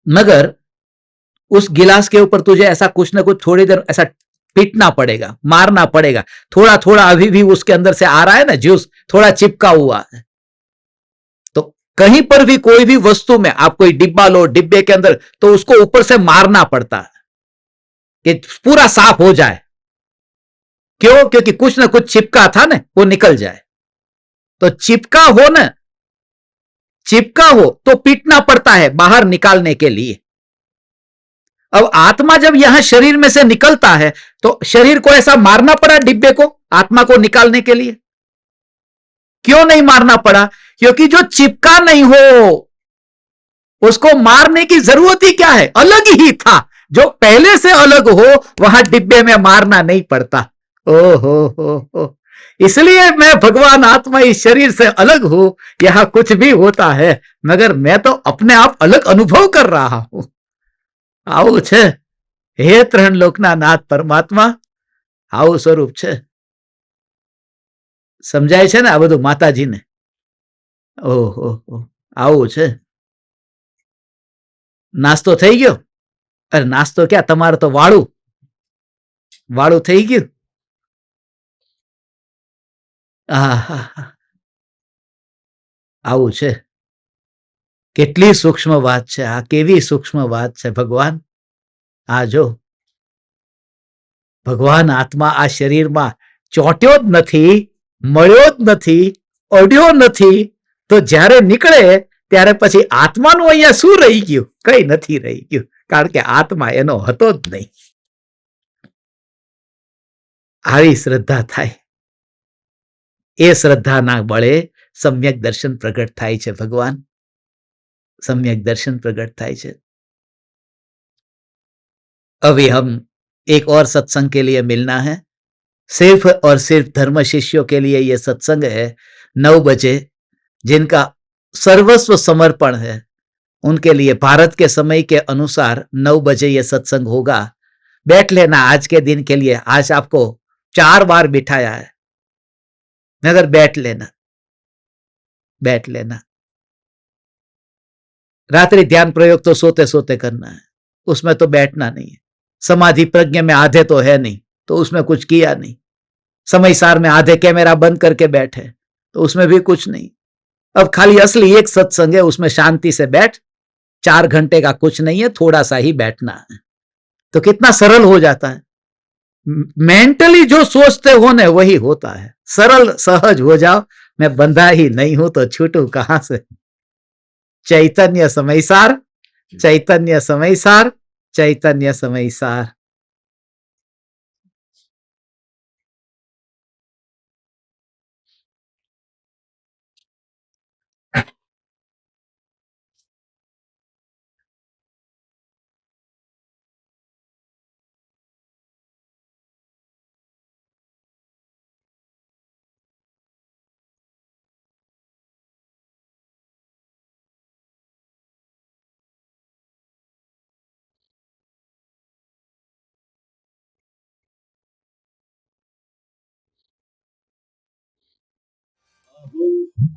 मगर उस गिलास के ऊपर तुझे ऐसा कुछ ना कुछ थोड़ी देर ऐसा पीटना पड़ेगा, मारना पड़ेगा. थोड़ा थोड़ा अभी भी उसके अंदर से आ रहा है ना जूस, थोड़ा चिपका हुआ है. तो कहीं पर भी कोई भी वस्तु में आप कोई डिब्बा लो, डिब्बे के अंदर, तो उसको ऊपर से मारना पड़ता है कि पूरा साफ हो जाए. क्यों? क्योंकि कुछ ना कुछ चिपका था ना, वो निकल जाए. तो चिपका हो ना, चिपका हो तो पीटना पड़ता है बाहर निकालने के लिए. अब आत्मा जब यहां शरीर में से निकलता है तो शरीर को ऐसा मारना पड़ा डिब्बे को, आत्मा को निकालने के लिए. क्यों नहीं मारना पड़ा? क्योंकि जो चिपका नहीं हो उसको मारने की जरूरत ही क्या है, अलग ही था. जो पहले से अलग हो वहां डिब्बे में मारना नहीं पड़ता. ओहो हो, इसलिए मैं भगवान आत्मा इस शरीर से अलग हूं. यहां कुछ भी होता है मगर मैं तो अपने आप अलग अनुभव कर रहा हूं. આવું છે. હે ત્રણ લોકના નાથ પરમાત્મા, આવું સ્વરૂપ છે. સમજાય છે ને આ બધું માતાજીને? ઓહો, આવું છે. નાસ્તો થઈ ગયો? અરે નાસ્તો ક્યાં, તમારે તો વાળું વાળું થઈ ગયું. આવું છે. કેટલી સૂક્ષ્મ વાત છે આ, કેવી સૂક્ષ્મ વાત છે ભગવાન. આ જો ભગવાન આત્મા આ શરીરમાં ચોંટ્યો જ નથી, મળ્યો જ નથી, અડ્યો નથી, તો જ્યારે નીકળે ત્યારે પછી આત્માનું અહીંયા શું રહી ગયું? કઈ નથી રહી ગયું, કારણ કે આત્મા એનો હતો જ નહીં. આવી શ્રદ્ધા થાય, એ શ્રદ્ધાના બળે સમ્યક દર્શન પ્રગટ થાય છે ભગવાન. सम्यक दर्शन प्रकट થાય છે. अभी हम एक और सत्संग के लिए मिलना है. सिर्फ और सिर्फ धर्म शिष्यों के लिए यह सत्संग है 9 बजे, जिनका सर्वस्व समर्पण है. उनके लिए भारत के समय के अनुसार 9 बजे यह सत्संग होगा. बैठ लेना आज के दिन के लिए. आज आपको 4 बार बिठाया है, मगर बैठ लेना, बैठ लेना. रात्रि ध्यान प्रयोग तो सोते सोते करना है, उसमें तो बैठना नहीं है। समाधि प्रज्ञा में आधे तो है नहीं, तो उसमें कुछ किया नहीं। समय सार में आधे कैमरा बंद करके बैठे, तो उसमें भी कुछ नहीं। अब खाली असली एक सत्संग है, उसमें शांति से बैठ, 4 घंटे का कुछ नहीं है, थोड़ा सा ही बैठना है, तो कितना सरल हो जाता है। मेंटली जो सोचते हो ना वही होता है। सरल सहज हो जाओ, मैं बंधा ही नहीं हूं तो छूटू कहां से। चैतन्य समयसार, चैतन्य समयसार, चैतन्य समयसार।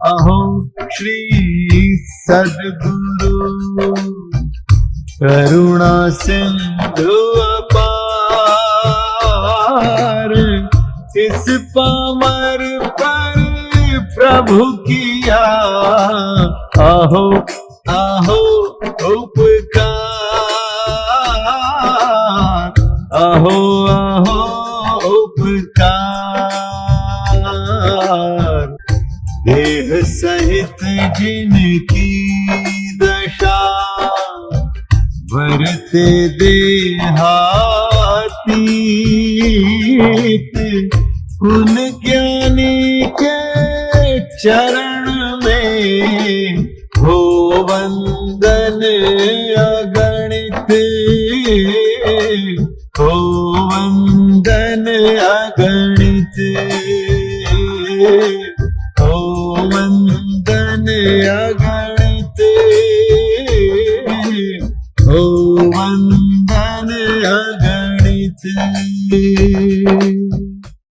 अहो श्री सद्गुरु करुणा सिंधु अपार, इस पामर पर प्रभु किया आहो आहो उपकार, आहो आहो उपकार। देह सहित जिनकी दशा भरते देहातीत, उन ज्ञानी के चरण में हो वंदन अगणित, हो वंदन अगणित, हो वंदन अगणित, हो वंदन अगणित।